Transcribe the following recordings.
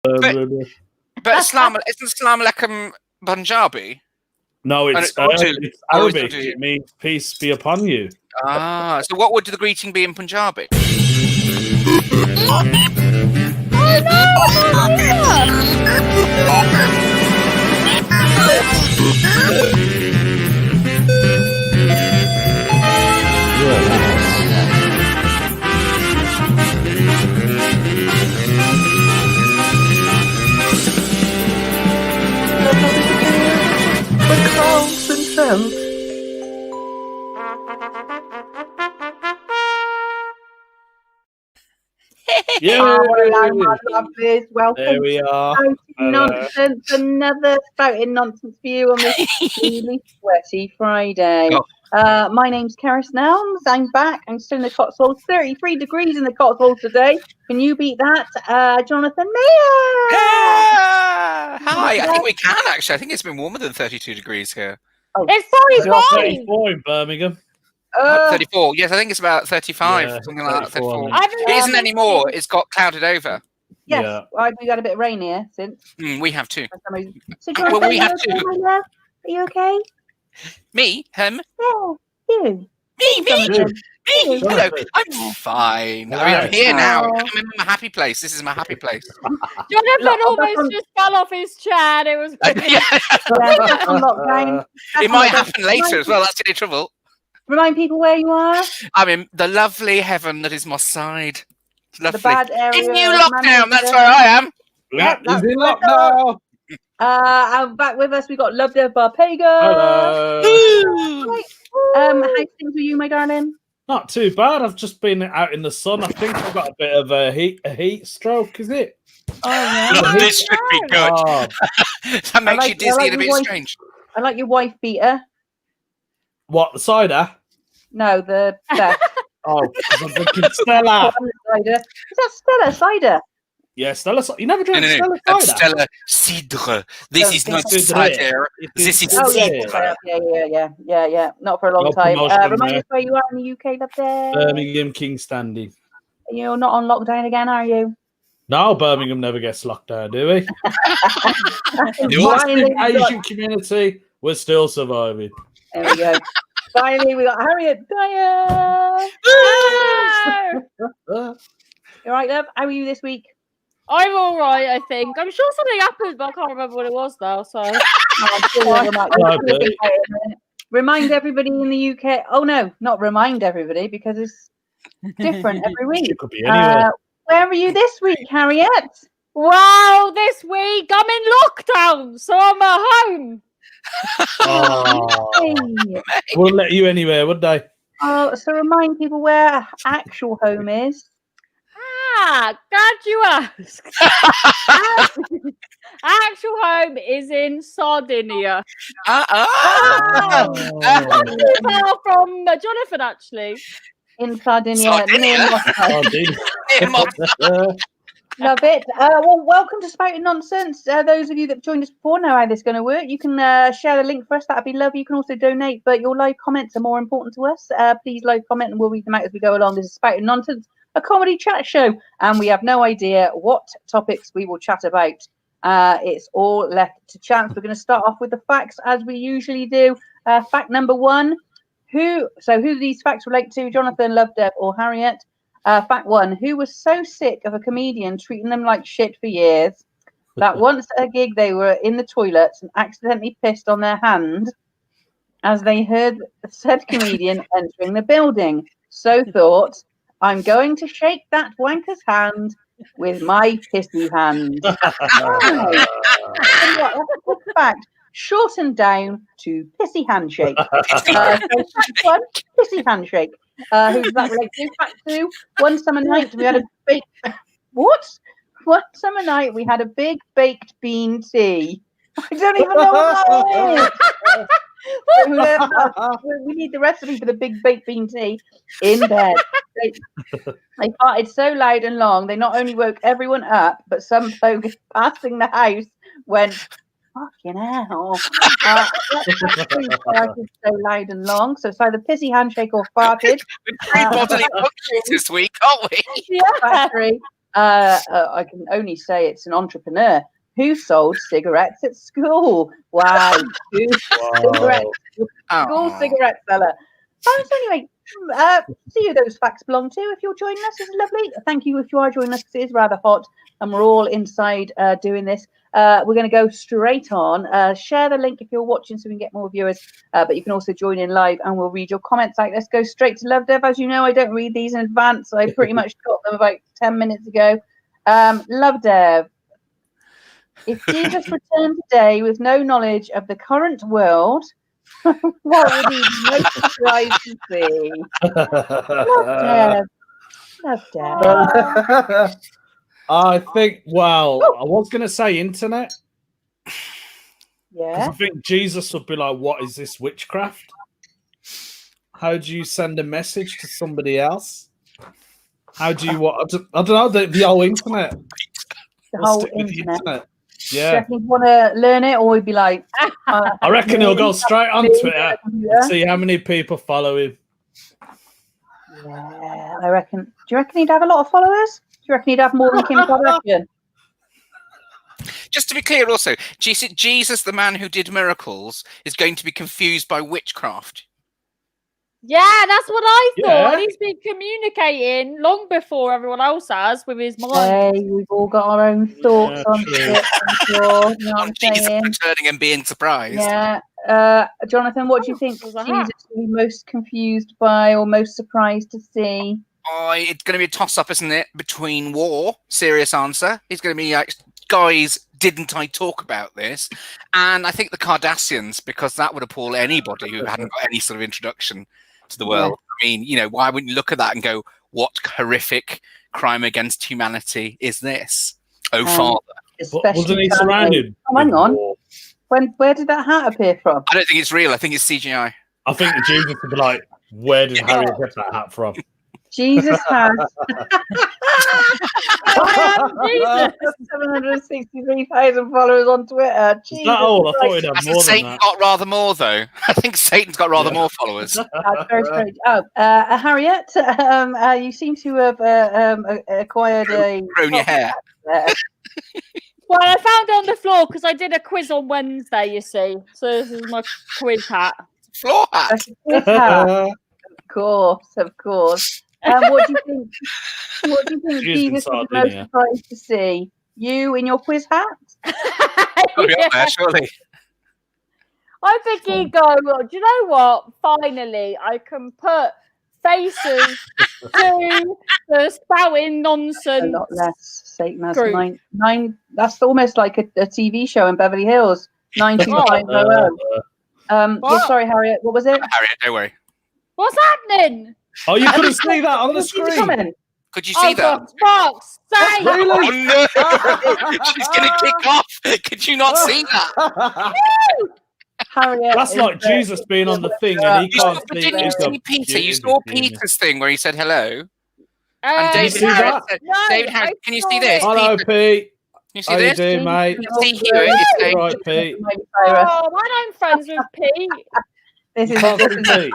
But Isn't Islam Alaikum Punjabi? No, it's Arabic. Urdu. It means peace be upon you. Ah, so what would the greeting be in Punjabi? Yeah, my lovelies. Welcome there we are. to Spouting Nonsense, another Spouting Nonsense for you on this really sweaty Friday. My name's Karis Nelms. I'm back. I'm still in the Cotswolds. 33 degrees in the Cotswolds today. Can you beat that? Jonathan Mayer! Hi, I think we can actually. I think it's been warmer than 32 degrees here. Oh, It's 45. 34 in Birmingham. 34. Yes, I think it's about 35, Yeah, something like that. 34. 34. It isn't anymore. It's got clouded over. Yes, Yeah. we got a bit of rain here since. We have too. For some reason. So, Well, Jonathan, we you have okay, to. my love? Are you okay? Me? Him? Yeah, you. Me? Hello. Jonathan. I'm fine. I mean, I'm here now. I'm in my happy place. This is my happy place. Jonathan almost just fell off his chair. It was Yeah, Yeah, on lockdown. it might happen later as well. That's the only trouble. Remind people where you are. I'm in the lovely heaven that is my side. It's lovely. The bad area. In new of lockdown, that's Manchester. where I am. Yeah, He's in lockdown. And back with us, we got Love Dev Barpego. Hello. Right. How's things with you, my darling? Not too bad. I've just been out in the sun. I think I've got a bit of a heat stroke, is it? Oh, yeah. This should be good. Oh, That makes you I dizzy like and a bit your voice. strange. I like your wife beater. what, the cider? No, the best. Oh, 'cause I'm drinking Stella. Cider. Is that Stella cider? Yeah, Stella. You never drank No. Stella That's cider? Stella Cidre. This is not Cidre. cider. This is Oh, Cidre. yeah. Not for a long No time. promotion Remind there. us where you are in the UK, Love Dev. Birmingham King Standing. You're not on lockdown again, are you? No, Birmingham never gets locked down, do we? Finally, we got- Asian community, we're still surviving. There we go. Finally, we got Harriet Dyer. Uh, You right, love? How are you this week? I'm all right, I think. I'm sure something happened, but I can't remember what it was now. So Oh, I'm sure you'll remind- Okay. Remind everybody in the UK. Oh no, not remind everybody because it's different every week. it could be anywhere. Where are you this week, Harriet? wow, this week I'm in lockdown, so I'm at home. Oh, Hey. wouldn't let you anywhere, would they? Oh, so remind people where actual home is. Glad you asked. Actual home is in Sardinia. Ah. Not too far from Jonathan, actually. In Sardinia, Sardinia? near Moscow. Oh, dear. Love it. Well, welcome to Spouting Nonsense. Those of you that joined us before know how this is going to work. You can share the link for us. That'd be lovely. You can also donate, but your live comments are more important to us. Please live comment and we'll read them out as we go along. This is Spouting Nonsense, a comedy chat show, and we have no idea what topics we will chat about. It's all left to chance. We're going to start off with the facts as we usually do. Fact number one. Who do these facts relate to? Jonathan, Love Dev, or Harriet? Fact one. Who was so sick of a comedian treating them like shit for years that once at a gig they were in the toilets and accidentally pissed on their hand as they heard the said comedian entering the building? So thought, I'm going to shake that wanker's hand with my pissy hand. Right. That's a quick fact. Shortened down to pissy handshake. So fact one, pissy handshake. Who does that relate to? Fact two, one summer night we had a big One summer night we had a big baked bean tea. I don't even know what that is. We need the recipe for the big baked bean tea in bed. They farted so loud and long, they not only woke everyone up, but some folk passing the house went, fucking hell. Farted so loud and long. So it's either pissy handshake or farted. We're 3 bodily functions this week, aren't we? Yeah. Factory. I can only say it's an entrepreneur who sold cigarettes at school. Wow. Cigarettes. School cigarette seller. So anyway, see who those facts belong to. If you're joining us, it's lovely. Thank you if you are joining us, because it is rather hot and we're all inside doing this. We're going to go straight on. Share the link if you're watching so we can get more viewers, but you can also join in live and we'll read your comments out. Let's go straight to Love Dev. As you know, I don't read these in advance. I pretty much got them about 10 minutes ago. Love Dev. If Jesus returned today with no knowledge of the current world, what would he be most surprised to see? Love Dev. Love Dev. I think, well, I was going to say internet. Yeah. Because I think Jesus would be like, what is this witchcraft? How do you send a message to somebody else? How do you, what? I don't know, the whole internet. The whole internet. Yeah. Do you reckon he'd want to learn it, or he'd be like... I reckon he'll go straight on Twitter and see how many people follow him. Yeah, I reckon. Do you reckon he'd have a lot of followers? Do you reckon he'd have more than Kim Kardashian? Just to be clear also, Jesus, the man who did miracles, is going to be confused by witchcraft. Yeah, that's what I thought. Yeah. He's been communicating long before everyone else has with his mind. Hey, we've all got our own thoughts on it, I'm sure. You know what I'm Jesus saying? returning and being surprised. Yeah. Jonathan, what do you think Was that? Jesus will be most confused by or most surprised to see? It's going to be a toss-up, isn't it? Between war, serious answer. He's going to be like, guys, didn't I talk about this? And I think the Kardashians, because that would appall anybody who hadn't got any sort of introduction to the world. I mean, you know, why wouldn't you look at that and go, what horrific crime against humanity is this? Oh, Father. Especially Wasn't he surrounded? Oh, hang on. Where did that hat appear from? I don't think it's real. I think it's CGI. I think Jesus would be like, where did Harry get that hat from? Jesus has Jesus. 763,000 followers on Twitter. Is that all? I thought he'd have I think more than Satan that. got rather more, though. I think Satan's got rather more followers. That's very strange. Oh, Harriet, you seem to have acquired a... Grown your hair. Well, I found it on the floor because I did a quiz on Wednesday, you see. So this is my quiz hat. Floor hat. That's a quiz hat. Of course. What do you think? What do you think Jesus was most surprised to see? You in your quiz hat? Gotta be up there, surely. I think he'd go, well, do you know what? Finally, I can put faces to the Spouting A Nonsense. lot less. Satan has Group. nine. That's almost like a TV show in Beverly Hills. 92500. What? Sorry, Harriet. What was it? Harriet, don't worry. What's happening? Oh, you couldn't see that on the screen. Could you see that? For fuck's sake! Oh, no! She's going to kick off. Could you not see that? Harriet. That's like Jesus being on the thing and he can't see. Didn't you see Peter? You saw Peter's thing where he said hello. And David see Harris that? said, No, David Harris, can you see this? Hello, Peter, Pete. you see How you this? doing, mate? You can see here it's saying, Right, Pete. Oh, I'm friends with Pete. This is Can't see Pete. this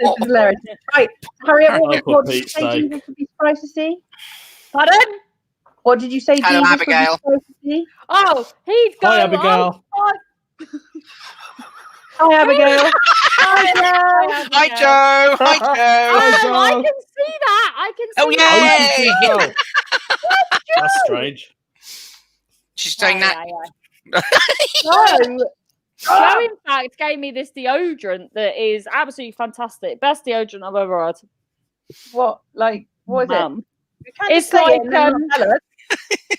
is hilarious. Right, Harriet, what did you Pete's say sake. Jesus would be surprised to see? Pardon? What did you say Hello, Jesus Abigail. would be surprised to see? Oh, he'd go. Hi, Abigail. Oh, Hi, Abigail. hi, Hi, Joe. Hi, Joe. Oh, I can see that. I can see Oh, Oh, that. you Yay! can see that. That's strange. She's saying that. No. Joe, in fact, gave me this deodorant that is absolutely fantastic. Best deodorant I've ever had. What is it? You can't It's just say like, it and then not tell us.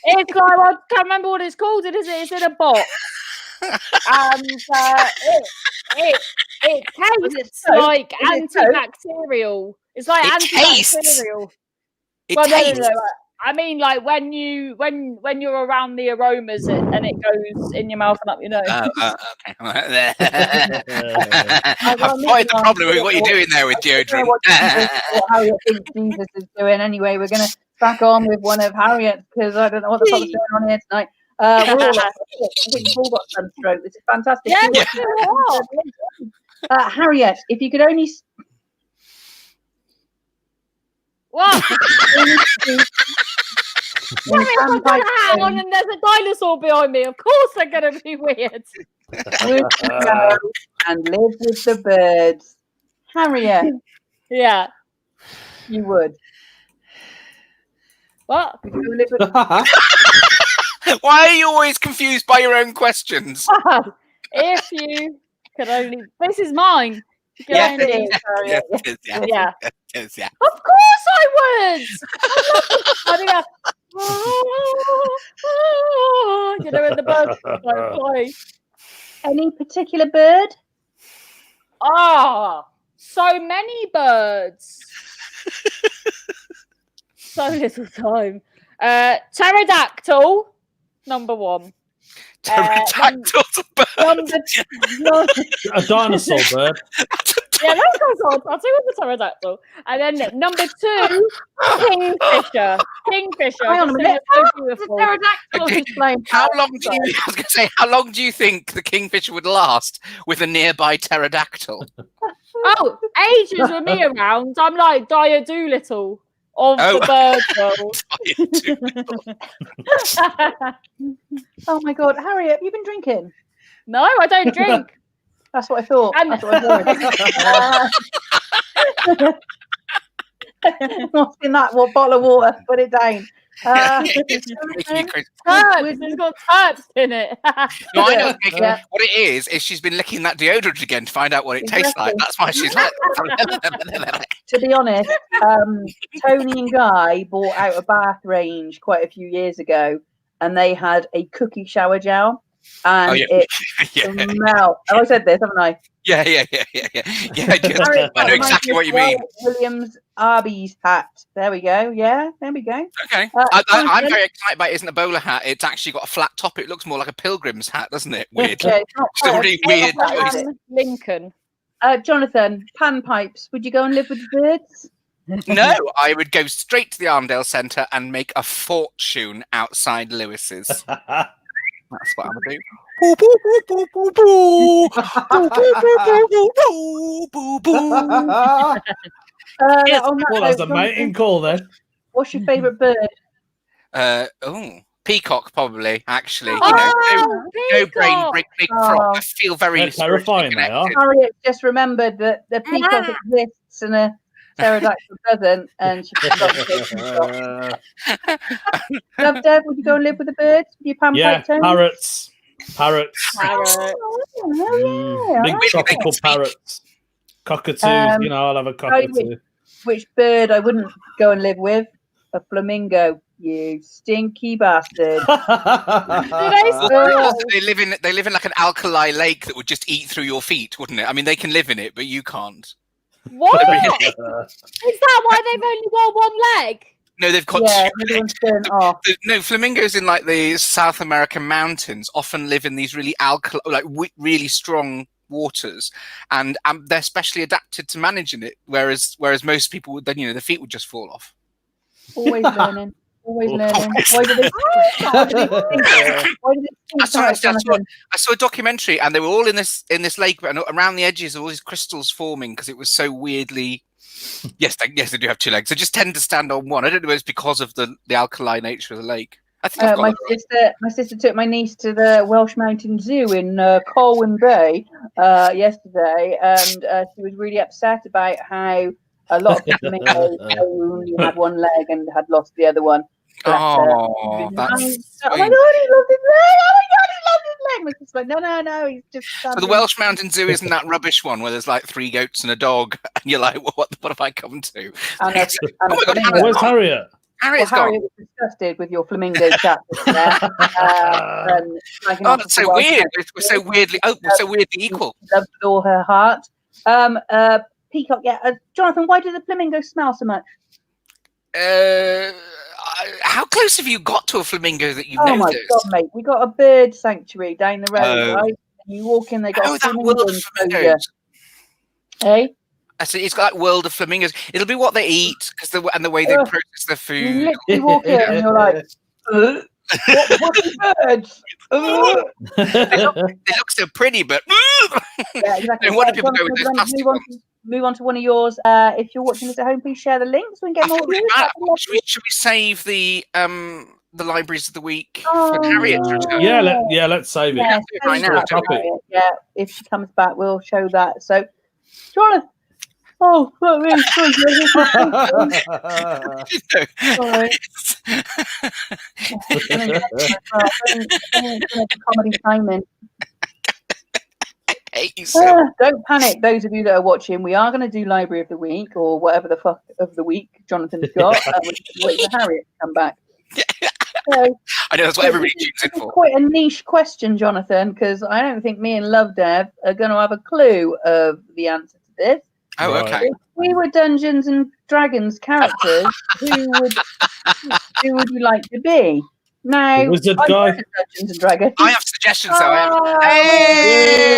It's like, I can't remember what it's called. It's in a box. And it tastes soap? like Is it soap? antibacterial. It's like It tastes. antibacterial. It Well, tastes. no. I mean, like when you're around the aromas and it goes in your mouth and up your nose. Okay. I've spotted the problem with what you're doing there with deodorant. What Harriet thinks Jesus is doing. Anyway, we're going to crack on with one of Harriet's because I don't know what the fuck's going on here tonight. We're all I think we've all got sunstroke. This is fantastic. Yeah, Harriet, if you could only What? Hang on, and there's a dinosaur behind me. Of course, they're going to be weird. Would you go and live with the birds? Harriet, Yeah. you would. What? Would you live with Why are you always confused by your own questions? If you could only, this is mine. You can Yeah. only- Harriet? Yeah. Yeah. Of course I would. I do that. You know, when the birds don't fly. Any particular bird? So many birds. So little time. Pterodactyl, number 1. Pterodactyl's a bird. A dinosaur bird. Yeah, that's also I'll see with the pterodactyl. And then number 2, kingfisher. Kingfisher. Hang on a I just minute. think it's so beautiful. Pterodactyl Okay, is flying How past, long do so- you? I was going to say, how long do you think the kingfisher would last with a nearby pterodactyl? Oh, ages with me around. I'm like Dyer Doolittle of Oh. the bird world. Oh my God, Harriet, have you been drinking? No, I don't drink. That's what I thought. And- That's what I thought. What's in that? What bottle of water? Put it down. It's making you crazy. Terps. It's got terps in it. No, I know. Yeah. What it is she's been licking that deodorant again to find out what it tastes like. Exactly. That's why she's like. To be honest, Tony and Guy bought out a bath range quite a few years ago, and they had a cookie shower gel, and Oh, yeah. it Yeah, smelled. Oh, I said this, haven't I? yeah. I know exactly what you mean. Williams Arby's hat. There we go. Yeah, there we go. Okay. I'm very excited about it. Isn't a bowler hat. It's actually got a flat top. It looks more like a pilgrim's hat, doesn't it? Weird. Yeah, it's not Still quite really a- weird Abraham choice. Lincoln. Jonathan, panpipes. Would you go and live with the birds? No, I would go straight to the Armdale Centre and make a fortune outside Lewis's. That's what I'm gonna do. Boo, boo, boo, boo, boo, boo. Boo, boo, boo, boo, boo, boo, boo. On that Well, that's a note, mating call then. what's your favourite bird? Peacock probably. Actually, Oh, no brain, peacock. big frog. Oh. I feel very They're terrifying, spiritually they are. Harriet just remembered that the peacock exists and a pterodactyl doesn't, and she forgot to take them. Love Dev, would you go and live with the birds? Would you panpipe Yeah, Tony? parrots. Parrots. Parrot. Oh, Big yeah. tropical speak. parrots. Cockatoos, I'll have a Right, cockatoo. Which bird I wouldn't go and live with? A flamingo. You stinky bastard. They live in like an alkali lake that would just eat through your feet, wouldn't it? I mean, they can live in it, but you can't. What? Really? Is that why they've only got one leg? No, they've got Yeah, two everyone's legs. turned off. No, flamingos in like the South American mountains often live in these really really strong waters, and they're specially adapted to managing it. Whereas most people would then, the feet would just fall off. Always learning. Always learning. Always Why do they think so much, Jonathan? I saw a documentary, and they were all in this lake, and around the edges, all these crystals forming because it was so weirdly. Yes, they do have two legs. They just tend to stand on one. I don't know if it's because of the alkali nature of the lake. I think I've got My that right. sister took my niece to the Welsh Mountain Zoo in Colwyn Bay yesterday, and she was really upset about how a lot of the flamingos only had one leg and had lost the other one. Bless her. Oh, that's Oh my sweet. god, he lost his leg! Oh my god, he lost his leg! My sister's like, no, he's just. So the Welsh Mountain Zoo isn't that rubbish one where there's like 3 goats and a dog, and you're like, what have I come to? And Oh my God, flamingo. Where's Harriet? Harriet's Well, gone. Harriet was disgusted with your flamingo chat. Oh, that's so weird. We're so weirdly equal. Loved with all her heart. Peacock, yeah. Jonathan, why do the flamingos smell so much? How close have you got to a flamingo that you've Oh my noticed? god, mate! We got a bird sanctuary down the road, Oh. right? And you walk in, they got Oh, a that flamingo world of enclosure. flamingos. Hey, I said it's got that world of flamingos. It'll be what they eat and the way they Ugh. process their you food. literally walk in and you're like, what birds? They look so pretty, but Yeah, exactly. No wonder people Jonathan, go with those we're gonna plastic move on to one of yours. If you're watching this at home, please share the link so we can I get more thought we views. had- That'd be lovely. should we save the the libraries of the week Oh, for Harriet's return? Yeah, let's save it. Yeah, right save now. that for Harriet. Yeah, if she comes back, we'll show that. So, Jonathan. Oh, fuck me. Sorry. Comedy timing. Hate you so. Don't panic, those of you that are watching. We are going to do Library of the Week or whatever the fuck of the week Jonathan's got. We're waiting for Harriet to come back. So, I know that's what everybody tunes in this is for. quite a niche question, Jonathan, because I don't think me and Love Dev are going to have a clue of the answer to this. Oh, Right. okay. If we were Dungeons and Dragons characters, who would you like to be? Now, Wizard I'm guy. good at Dungeons and Dragons. I have suggestions, though. Oh, Hey!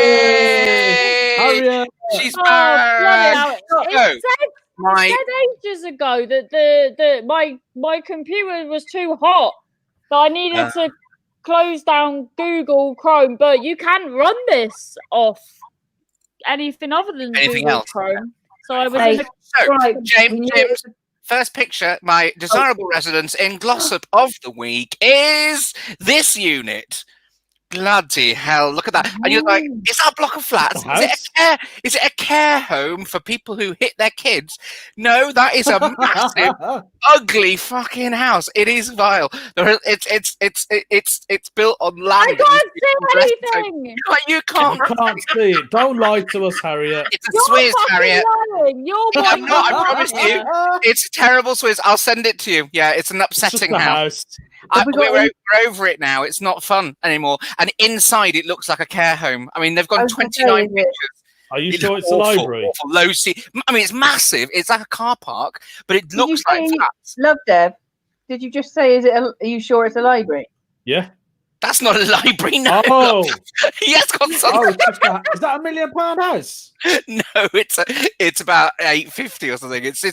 Harriet. She's Oh, bloody hell. back. It said, My said ages ago that my computer was too hot, that I needed to close down Google Chrome, but you can run this off anything other than Anything Google else? Chrome. So I was Hey, in a so right, James, first picture, my desirable residence in Glossop of the week is this unit. Bloody hell, look at that. And you're like, is that a block of flats? Is it a care home for people who hit their kids? No, that is a massive, ugly fucking house. It is vile. It's built on land. I can't see anything. You can't. I can't see it. Don't lie to us, Harriet. It's a You're Swizz, fucking Harriet. lying. You're I'm lying. not, I promise you. It's a terrible Swizz. I'll send it to you. Yeah, it's an It's just upsetting a house. house. We're over it now. It's not fun anymore. And inside, it looks like a care home. I mean, they've gone 29 pictures. Are you It's sure it's a awful, library? awful, low seat. I mean, it's massive. It's like a car park, but it looks like say- flats. Love Dev, did you just say, are you sure it's a library? Yeah. That's not a library. No, Oh, he has got something. it's just is that £1 million house? No, it's about 850 or something. It's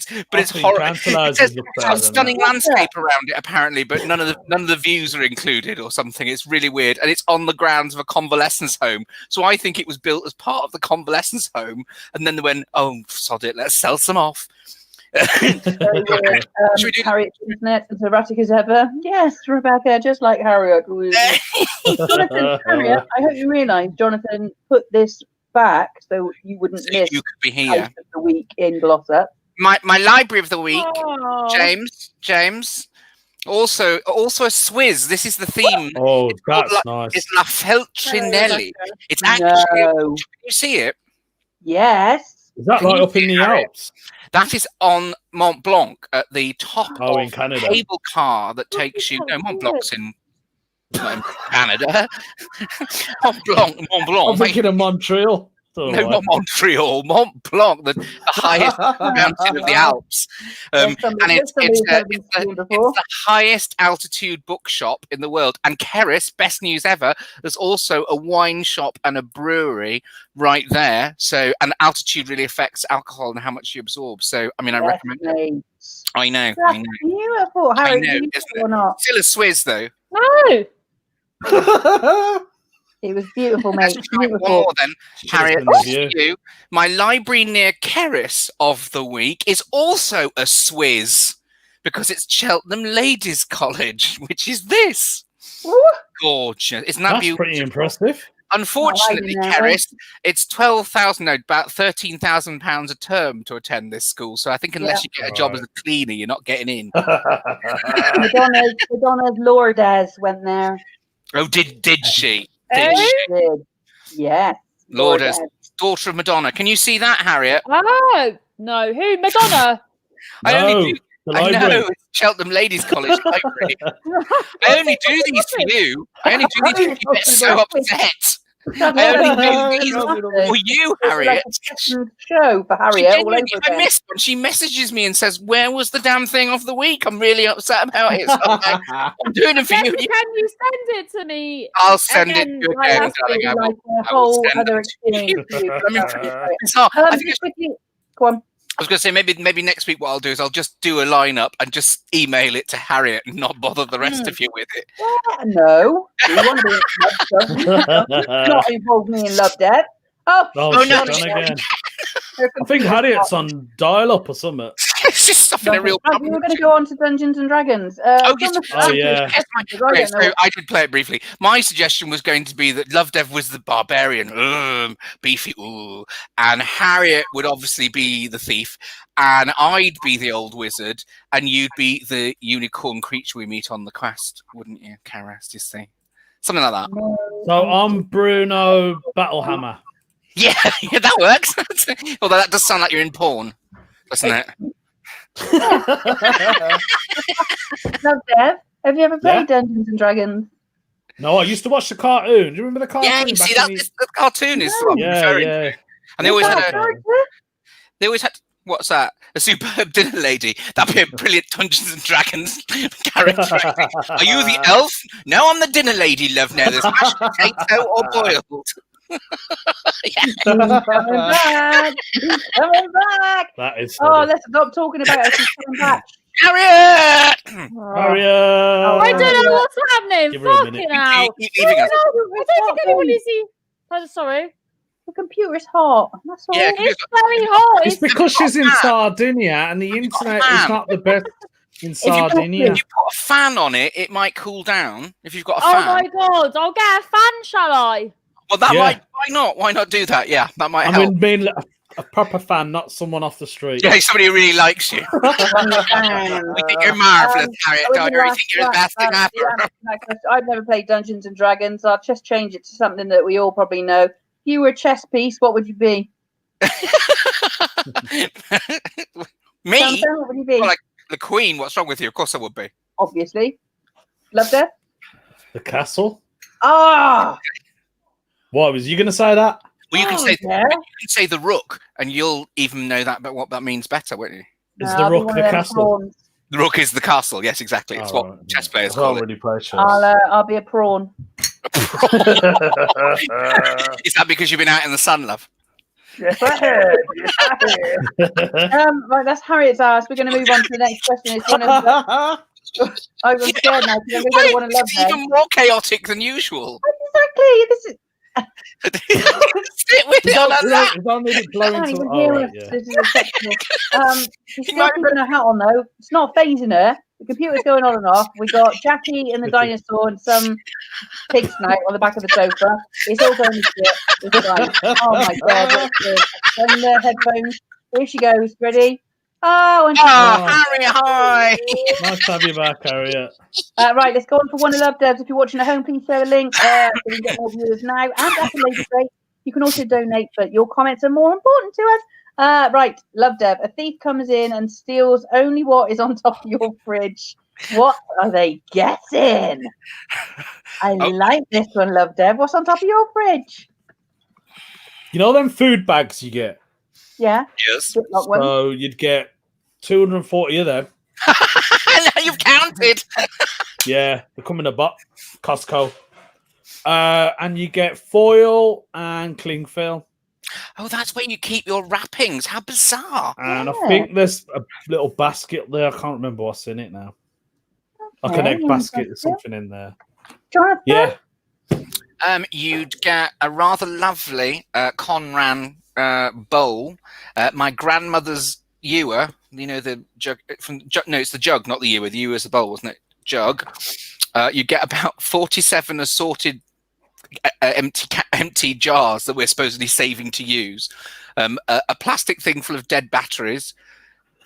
horrible. It says a stunning landscape around it apparently, but none of the views are included or something. It's really weird, and it's on the grounds of a convalescence home. So I think it was built as part of the convalescence home, and then they went, "Oh, sod it, let's sell some off." Harriet's internet as erratic as ever. Yes, Rebecca, just like Harriet. Jonathan, Harriet, I hope you realise Jonathan put this back so you wouldn't So miss you could be House here. of the Week in Glossop. My library of the week, Oh. James. Also a Swizz. This is the theme. Oh, It's called that's nice. It's La Feltrinelli. It's actually. No. Can you see it? Yes. Is that Can right you up in see the Harriet? Alps? That is on Mont Blanc at the top Oh, of in Canada. a cable car that takes you. No, Mont Blanc's not in Canada. Mont Blanc. I'm thinking of Montreal. No, not Montreal. Mont Blanc, the highest mountain of the Alps. And it's the highest altitude bookshop in the world. And Keris, best news ever, there's also a wine shop and a brewery right there. So, and altitude really affects alcohol and how much you absorb. So, I mean, I recommend it. I know. That's beautiful. Harry, know, do you isn't or not? Still a Swizz, though. No. It was beautiful, Let's mate. try one Beautiful. more then. Harriet, Just to you. My library near Keris of the week is also a Swizz because it's Cheltenham Ladies College, which is this. Gorgeous. Isn't that That's beautiful? pretty impressive. Unfortunately, Not liking Keris, it's about £13,000 a term to attend this school. So I think unless you get a job as a cleaner, you're not getting in. Madonna's Lourdes went there. Oh, did she? Eh? Did. Yes. Lourdes, daughter of Madonna. Can you see that, Harriet? Oh, no. Who? Madonna? I only do. The I library. know, it's Cheltenham Ladies College Library. I only do these for you. I only do these for you. You get so upset. I only do these for you, Harriet. Show for Harriet. All over If I again. miss one, she messages me and says, "Where was the damn thing of the week? I'm really upset about it." So I'm like, I'm doing it for Can you. you send it to me? I'll send it Again, to you like again, last darling. week, I Like will. a I will whole send other it to you. experience. It's hard. I think Just quickly, go on. I was going to say maybe next week what I'll do is I'll just do a lineup and just email it to Harriet and not bother the rest of you with it. No, we want to be not involve me in Love Death. Oh, Oh, no, she's done again. I think Harriet's on dial-up or something. It's just stopping a real Right, we problem. were going to go on to Dungeons and Dragons. Oh, John, yes. Oh, yeah. Yes, okay, so I did play it briefly. My suggestion was going to be that Love Dev was the barbarian, beefy, and Harriet would obviously be the thief, and I'd be the old wizard, and you'd be the unicorn creature we meet on the quest, wouldn't you, Karas? Do you see? Something like that. So I'm Bruno Battlehammer. Yeah, yeah, that works. Although that does sound like you're in porn, doesn't it? Love Dev, have you ever played Yeah. Dungeons and Dragons? No, I used to watch the cartoon. Do you remember the cartoon? Yeah, you back see in that the cartoon is what I'm Yeah, referring yeah. to. And they always Is that had a a, character? they always had what's that? A superb dinner lady. That'd be a brilliant Dungeons and Dragons character. Are you the elf? No, I'm the dinner lady, love. Now there's mashed potato or boiled. He's coming back. He's coming back. That is Oh, funny. let's stop talking about it. He's coming back. Harriet! Oh. Harriet! I don't know what's happening. Give her a Fucking minute. hell. Keep leaving us. I don't think anyone is here. Oh, sorry. The computer's hot. That's all. Yeah, It's very hot. It's because she's in Sardinia and the internet is not the best in Sardinia. If you put a fan on it, it might cool down. If you've got a Oh fan. my god. I'll get a fan, shall I? Well, that Yeah. might. Why not? Why not do that? Yeah, that might I help. mean a proper fan, not someone off the street. Yeah, somebody who really likes you. We think you're marvelous, Harriet. Don't you? We think you're the best thing ever. I've never played Dungeons and Dragons. I'll just change it to something that we all probably know. If you were a chess piece, what would you be? Me? Jonathan, what would you be? Well, like the Queen. What's wrong with you? Of course I would be. Obviously. Love Dev? The castle? Ah! What was you going to say that? Well, you can Oh, say yeah. you can say the Rook, and you'll even know that, but what that means better, won't you? Is No, the I'll be rook one the of them castle? prawns. The Rook is the castle. Yes, exactly. It's Oh, what right. chess players I call don't it. really play chess. I'll be a prawn. Is that because you've been out in the sun, love? Yes, I heard. Right, that's Harriet's asked. We're going to move on to the next question. It's one of the... I'm scared now because I'm going to go to one of Love It's Dev. even more chaotic than usual. Exactly. This is... Sit with it on that. It's only I blowing can't to even oh, hear right, us. yeah. This is exceptional. She's You still might keeping her hat on though. It's not phasing her. The computer's going on and off. We got Jackie and the dinosaur and some pig snout on the back of the sofa. It's all going to shit. It's right. Oh my god. That's good. Then the headphones. Here she goes. Ready? Oh, and Harry, hi. Nice to have you back, Harriet. right, let's go on for one of Love Devs. If you're watching at home, please share the link so we can get more viewers now. And at a later date, you can also donate, but your comments are more important to us. Right, Love Dev. A thief comes in and steals only what is on top of your fridge. What are they getting? I like this one, Love Dev. What's on top of your fridge? You know them food bags you get? Yeah. Yes. Ziploc one. So you'd get 240 of them. Now you've counted. Yeah, they come in a box, Costco. And you get foil and cling film. Oh, that's where you keep your wrappings. How bizarre. And Yeah. I think there's a little basket there. I can't remember what's in it now. Like an Okay, egg basket or basket. something in there. Jonathan? Yeah. You'd get a rather lovely Conran bowl. My grandmother's ewer. You know the jug from no, it's the jug, not the ewer. The ewer is the bowl, wasn't it? Jug. You get about 47 assorted empty jars that we're supposedly saving to use. A plastic thing full of dead batteries.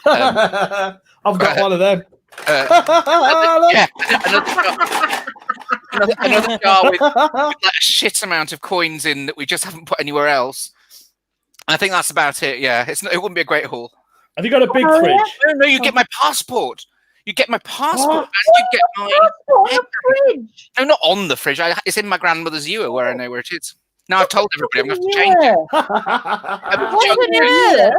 I've got one of them. Yeah, another jar with like a shit amount of coins in that we just haven't put anywhere else. I think that's about it. Yeah, it wouldn't be a great haul. Have you got a big Oh, yeah. fridge? No, you get my passport. You get my passport, What? and you get my. Passport on the fridge. No, not on the fridge. It's in my grandmother's ewer where I know where it is. Now I've told everybody I'm going to have to change it. Yeah. What's in your ear?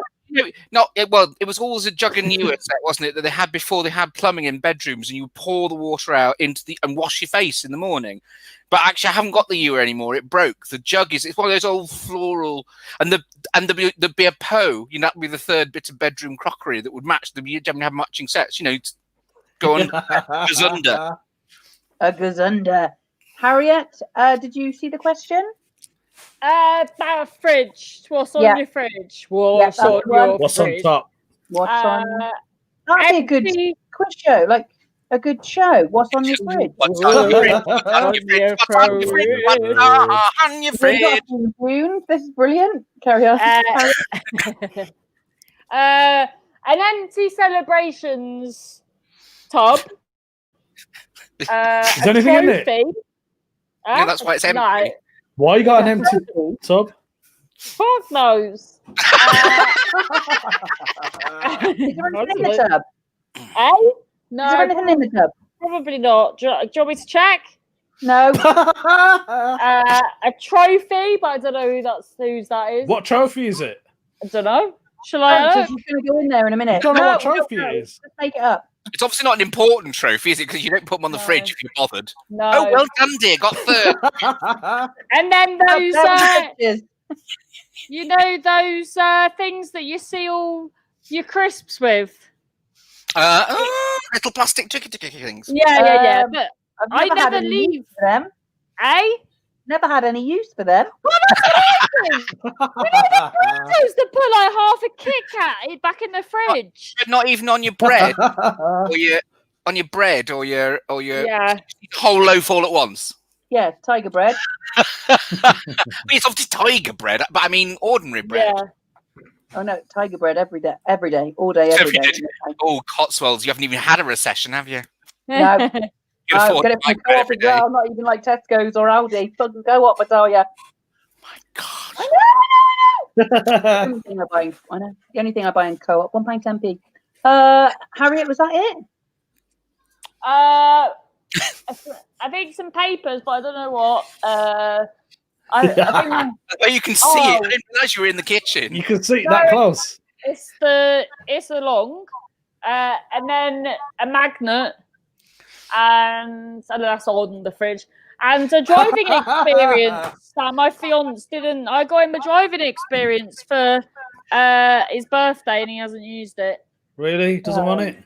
It was always a jug and ewer set, wasn't it? That they had before they had plumbing in bedrooms, and you would pour the water out into and wash your face in the morning. But actually, I haven't got the ewer anymore. It broke. The jug it's one of those old floral, and there'd be a Poe. You know, that'd be the third bit of bedroom crockery that would match them. You don't have matching sets. You know, go on Gazunda. A Gazunda. Harriet, did you see the question? About a fridge. What's on Yeah. your fridge? Yeah, What's on that's one. your What's on fridge? top? What's on? That'd be a good quiz show, like a good show. What's on your fridge? What's on your fridge? What's on your fridge? What's on your fridge? What's on your We've got fridge? a theme tune. This is brilliant. Carry on. An empty celebrations tub. Is there anything in it? Yeah, that's why it's empty. No, Why you got an empty tub? fuck knows. Is there anything in the tub? Eh? Is there No, anything in the tub? probably not. Do you want me to check? No. A trophy, but I don't know whose that is. What trophy is it? I don't know. Shall Oh, I? so she's going to go in there in a minute. I don't know No, what trophy no, it is. Just make it up. It's obviously not an important trophy, is it? Because you don't put them on the No. fridge if you're bothered. No. Oh, well done, dear. Got third. And then those, Pictures. you know, those things that you seal your crisps with. Little plastic ticky things. Yeah. But I've I never had never any leave. use for them. Eh? Never had any use for them. Those that put like half a Kit Kat back in the fridge. But not even on your bread, or your bread, or your Yeah. whole loaf all at once. Yeah, tiger bread. I mean, it's obviously tiger bread, but I mean ordinary bread. Yeah. Oh no, tiger bread every day, all day, So every if you day. did- Oh, Cotswolds, you haven't even had a recession, have you? No. You can I'll afford get it from tiger bread Co-op every as day. well, not even like Tesco's or Aldi. Fucking Co-op, I tell you. My God. I know. The only thing the only thing I buy in Co-op, £1.10p. Harriet, was that it? I think some papers, but I don't know what. I think Oh, you can see Oh. it. I didn't realise you were in the kitchen. You can see it that close. it's a long, and then a magnet, and that's on the fridge, and a driving experience that my fiance didn't. I got him a driving experience for his birthday, and he hasn't used it. Really? Doesn't want it?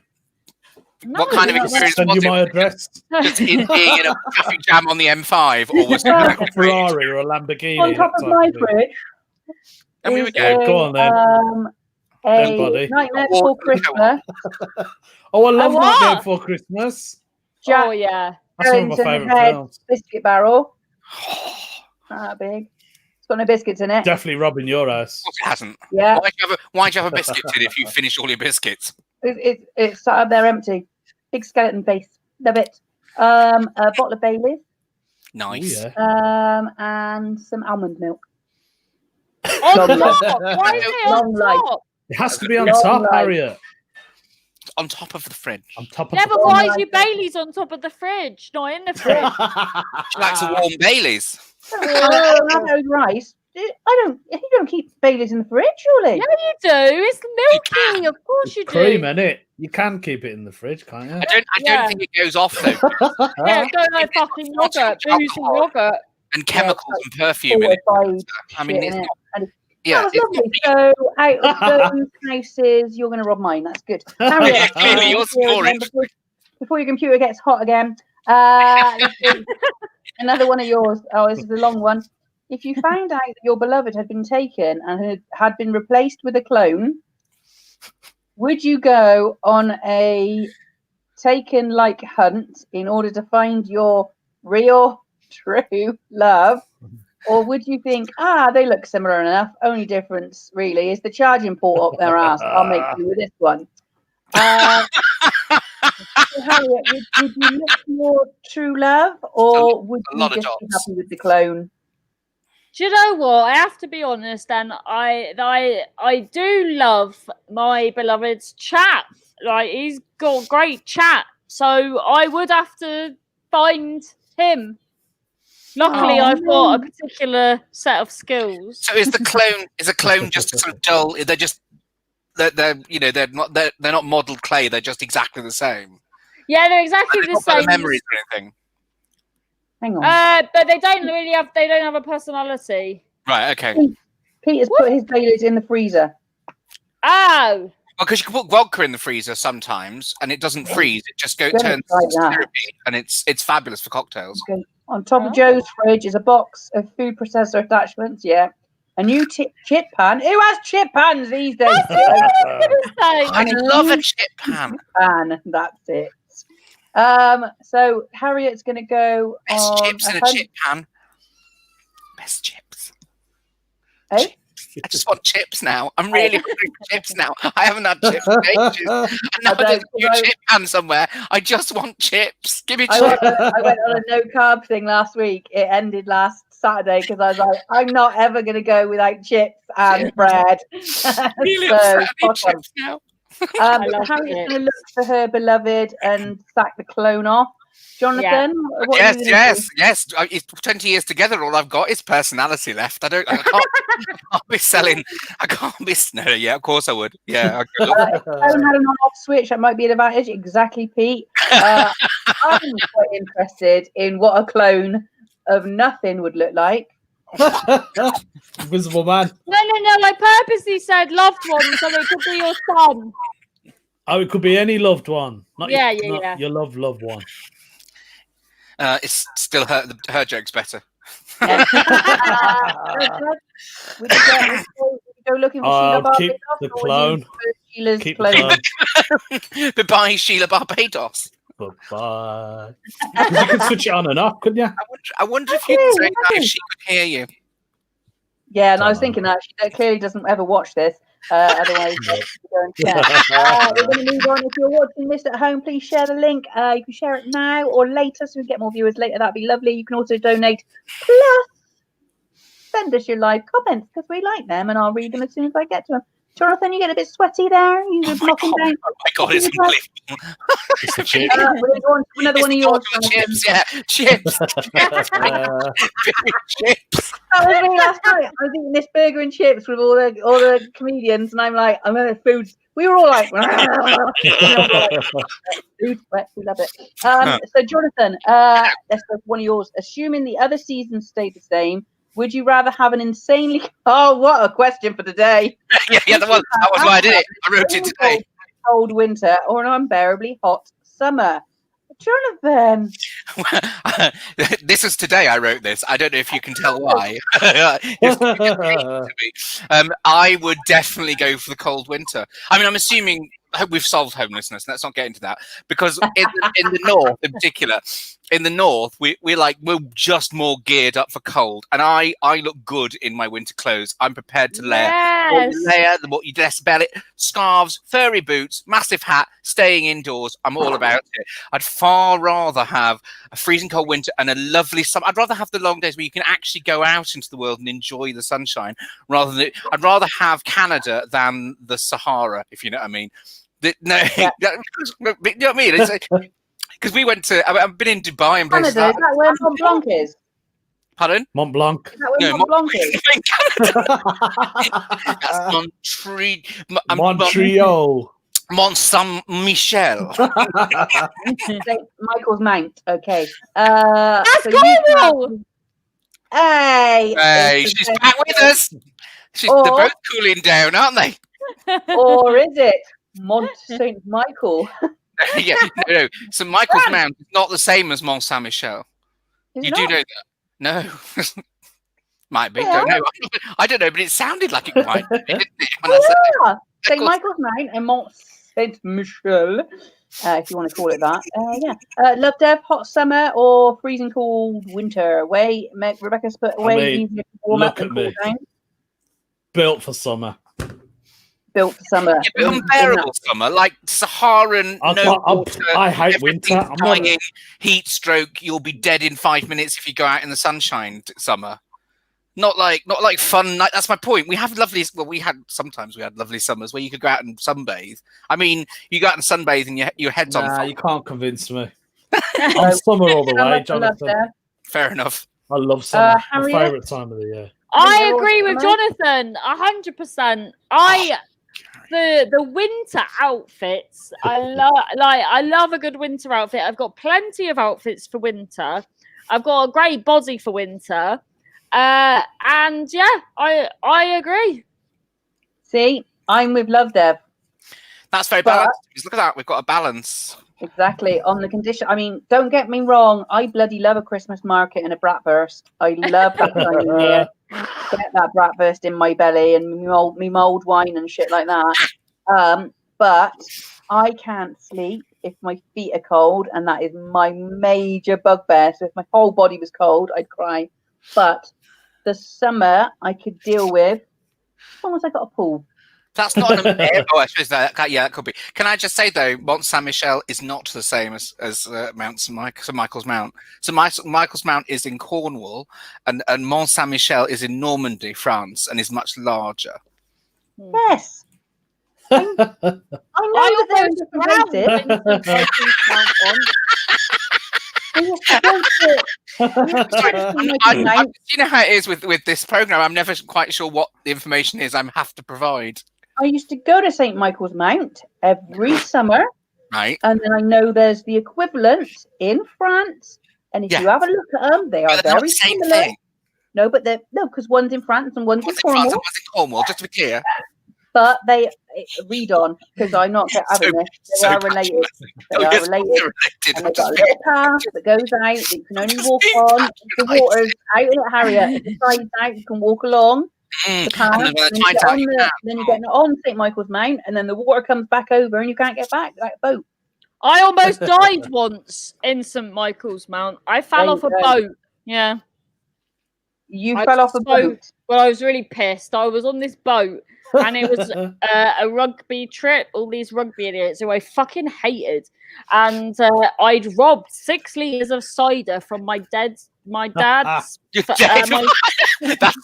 What kind of experience Send was you my it? address. Just in being in a traffic jam on the M5, or was it Like a like Ferrari or a Lamborghini. On top that of type my of thing. fridge And we is would go. Go on then. Then, buddy. Nightmare Or- Before Christmas. Oh, I love what? Nightmare Before Christmas. Jack Oh yeah. That's one of my Skellington favourite Head films. biscuit barrel. That big. It's got no biscuits in it. Definitely robbing your ass. Of course it hasn't. Yeah, Why'd you have a biscuit tin if you finish all your biscuits? it's sat up there empty. Big skeleton face. Love it. A bottle of Baileys. Nice. Oh, yeah. And some almond milk. On Long top. Why is it Long on life. top? It has to be on Long top, life. Harriet. On top of the fridge. On top of Yeah, the but why is life. your Bailey's on top of the fridge, not in the fridge? She likes a warm Baileys. Oh, have those rice. You don't keep Baileys in the fridge, surely. Yeah, you do. It's milky. Of course you do. Cream, innit? You can keep it in the fridge, can't you? I don't Yeah. think it goes off though. Yeah, go like fucking Not yogurt, too much boozy alcohol. yogurt. And chemicals and perfume in it. Fortified I mean, shit it's in it. not. And Yeah, that was it's not lovely. So, out of those houses, you're going to rob mine. That's good. Harriet, Yeah, clearly yours is more before your computer gets hot again, let's see. Another one of yours. Oh, this is a long one. If you found out that your beloved had been taken and had been replaced with a clone, would you go on a taken-like hunt in order to find your real, true love? Or would you think, they look similar enough, only difference really is the charging port up their ass. I'll make you with this one. So Harriet, would you look for your true love, or would a you lot of just be dots. happy with the clone? Do you know what? I have to be honest, and I do love my beloved's chat. Like he's got great chat, so I would have to find him. Luckily, Oh, I've got a particular set of skills. So is a clone just sort of dull? They're not modelled clay. They're just exactly the same. Yeah, they're exactly They've the not got same. memories or anything. Hang on. But they don't really have. They don't have a personality. Right. Okay. Peter's put his Baileys in the freezer. Oh, Well, because you can put vodka in the freezer sometimes, and it doesn't freeze. It just Don't turns try that. syrupy, and it's fabulous for cocktails. Okay. On top Oh. of Joe's fridge is a box of food processor attachments. Yeah. A new chip pan. Who has chip pans these days? I love a chip pan. Pan. That's it. So Harriet's going to go Best on chips in a chip pan. Best chips. Eh? I just want chips now. I'm really hungry for chips now. I haven't had chips in ages. And now there's a new chip pan somewhere. I just want chips. Give me chips. I went on a no carb thing last week. It ended last Saturday because I was like, I'm not ever going to go without chips and bread. Really So, upset. I need chips now. Harriet's going to look for her beloved and sack the clone off. Jonathan, what are you gonna do? Yes. It's 20 years together. All I've got is personality left. I can't be selling. I can't be. No, yeah, of course I would. Yeah. If clone had an on-off switch, that might be an advantage. Exactly, Pete. I'm quite interested in what a clone of nothing would look like. Invisible Man. No. I purposely said loved one, so it could be your son. Oh, it could be any loved one. Not Yeah. your loved one. It's still her joke's better. We could go looking for Sheila Barbados. Keep the clone. Sheila's Keep clone. the clone. Goodbye, Sheila Barbados. Goodbye. Because you could switch it on and off, couldn't you? I wonder if you could say that if she could hear you. Yeah, and I was thinking that she clearly doesn't ever watch this. Otherwise, we're going to move on. If you're watching this at home, please share the link. You can share it now or later, so we can get more viewers later. That'd be lovely. You can also donate. Plus, send us your live comments because we like them, and I'll read them as soon as I get to them. Jonathan, you get a bit sweaty there. You just knocking down. Oh my God, it's unbelievable. It's the chip. We're going to another one of yours. Chips, yeah. Chips. Chips. That was me last night. I was eating this burger and chips with all the comedians, and I'm like, I'm going to food. We were all like, food sweat. We love it. So, Jonathan, let's go for one of yours. Assuming the other seasons stayed the same, would you rather have an insanely... Oh, what a question for today. Yeah, that was why I did it. I wrote it today. Cold winter or an unbearably hot summer? Jonathan. This is today I wrote this. I don't know if you can tell why. I would definitely go for the cold winter. I mean, I'm assuming we've solved homelessness. Let's not get into that, because in the north, in particular, in the north, we're just more geared up for cold, and I look good in my winter clothes. I'm prepared to layer what you dress belly, scarves, furry boots, massive hat, staying indoors. I'm all about it. I'd far rather have a freezing cold winter and a lovely summer. I'd rather have the long days where you can actually go out into the world and enjoy the sunshine, rather than I'd rather have Canada than the Sahara, if you know what I mean. You know what I mean? Because we went to, I've been in Dubai and places. Canada, is that where Mont Blanc is? Pardon? Mont Blanc. Is that where Mont Blanc is? That's Montreal. Mont Saint Michel. Michael's Mount. Okay. That's so Cornwall. Hey, She's back with us. They're both cooling down, aren't they? Or is it Mont Saint Michael? Yeah, no. St Michael's Mount is not the same as Mont Saint Michel. You do know that? No. Might be. Yeah. Don't know. I don't know, but it sounded like it might be, didn't it, when I said it? Yeah. St Michael's Mount and Mont Saint Michel, if you want to call it that. Yeah. Love Dev, hot summer or freezing cold winter? Rebecca's put away. Easier to warm up and cool down. Built for summer. Built for summer. Yeah, but unbearable summer, like Saharan, water. I hate winter. Dying, heat stroke. You'll be dead in 5 minutes if you go out in the sunshine. Summer, not like fun. That's my point. We have lovely. Well, we had lovely summers where you could go out and sunbathe. I mean, you go out and sunbathe and your head's on fire. You can't convince me. I'm summer all the way, Jonathan. Fair enough. I love summer. My Harriet? favourite time of the year. I agree with Jonathan 100%. The winter outfits. I love a good winter outfit. I've got plenty of outfits for winter. I've got a great body for winter. And yeah, I agree. See, I'm with Love Dev. That's very balanced. Look at that. We've got a balance. Exactly. On the condition. I mean, don't get me wrong. I bloody love a Christmas market and a bratwurst. I love that time of year. get that bratwurst in my belly and me mulled wine and shit like that. But I can't sleep if my feet are cold, and that is my major bugbear. So if my whole body was cold, I'd cry. But the summer I could deal with as long as I got a pool. That's not an oh, I suppose that could be. Can I just say though, Mont Saint Michel is not the same as Mount St Michael's Mount. So Michael's Mount is in Cornwall, and Mont Saint Michel is in Normandy, France, and is much larger. Yes. I know that they're in different places. You know how it is with this program. I'm never quite sure what the information is I have to provide. I used to go to St Michael's Mount every summer, right? And then I know there's the equivalent in France. And if you have a look at them, they are very similar. Thing. No, but they're because one's in France and one's in Cornwall. France and one's in Cornwall, just to be clear. But they read on because I'm not having this. They are related. They are related. And they've got a little path that goes out that you can only walk on. The water's out in it, Harriet. The side's out, you can walk along the path. And then you get on St Michael's Mount, and then the water comes back over, and you can't get back like a boat. I almost died once in St Michael's Mount. I fell off a boat. Yeah. You fell off a boat? Well, I was really pissed. I was on this boat. And it was a rugby trip, all these rugby idiots who I fucking hated. And I'd robbed 6 litres of cider from my dad's. That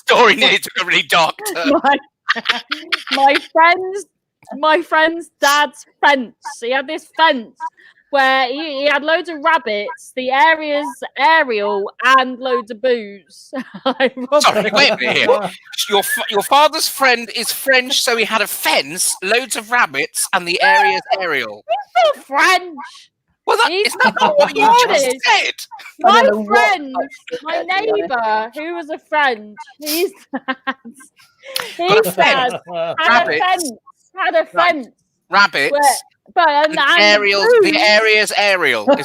story needs to be really dark. My friend's dad's fence. He had this fence where he had loads of rabbits, the area's aerial, and loads of booze. Sorry, wait a minute here. Your father's friend is French, so he had a fence, loads of rabbits, and the area's aerial. He's not French. Well, is that not what you just said? My friend, my neighbour, who was a friend, his dad had a fence. Rabbits. The area's aerial. The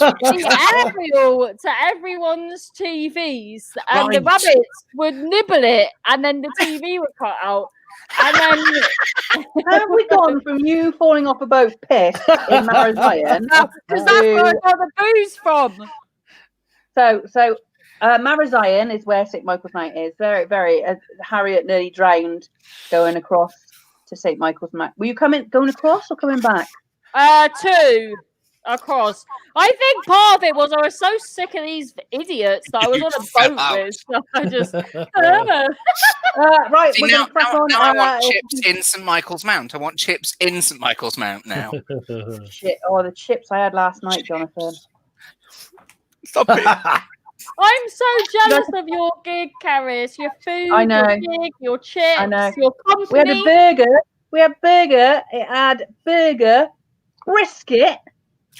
aerial to everyone's TVs, and the rabbits would nibble it, and then the TV would cut out. And then how have we gone from you falling off a boat pissed in Marazion? Because that's where I got the booze from. So Marazion is where St Michael's Mount is. Very, very. Harriet nearly drowned going across to St Michael's Mount. Were you going across or coming back? 2 across. I think part of it was I was so sick of these idiots that I was on a boat with. So I just right. See, now I want chips in St Michael's Mount. I want chips in St Michael's Mount now. Shit! Oh, the chips I had last night, Jonathan. Stop it. I'm so jealous of your gig, Caris. Your food, I know. your gig, your chips, I know. your company. We had a burger. It had burger, brisket,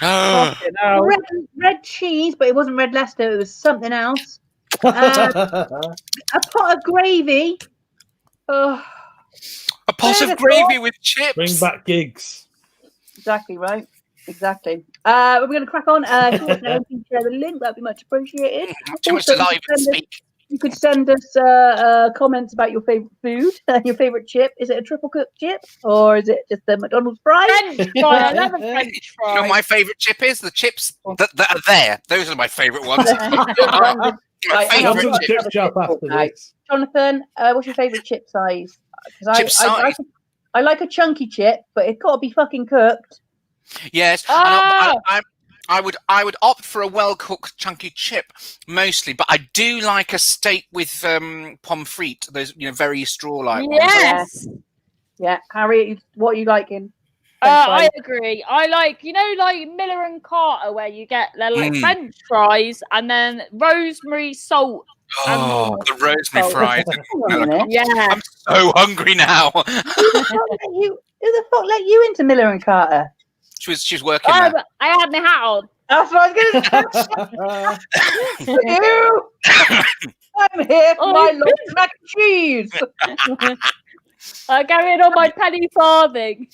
red cheese, but it wasn't red Leicester. It was something else. A pot of gravy. A pot of gravy with chips. Bring back gigs. Exactly right. Exactly. We're going to crack on. If you want to share the link, that'd be much appreciated. Too much to live and speak. You could send us comments about your favourite food, your favourite chip. Is it a triple cooked chip or is it just a McDonald's fry? French fry. I love a French fry. You know what my favourite chip is? The chips that are there. Those are my favourite ones. Jonathan, what's your favourite chip size? I like a chunky chip, but it's got to be fucking cooked. Yes. I would opt for a well-cooked chunky chip mostly, but I do like a steak with pommes frites. Those very straw-like ones. Yes. Yeah, Harriet, what are you liking? I agree. I like like Miller and Carter, where you get like French fries and then rosemary salt. Oh, the rosemary fries. Yeah, I'm so hungry now. Who the fuck let you into Miller and Carter? She was working there. I had my hat on. That's what I was going to say. I'm here for my Lord mac and cheese. I carried on my penny farthing.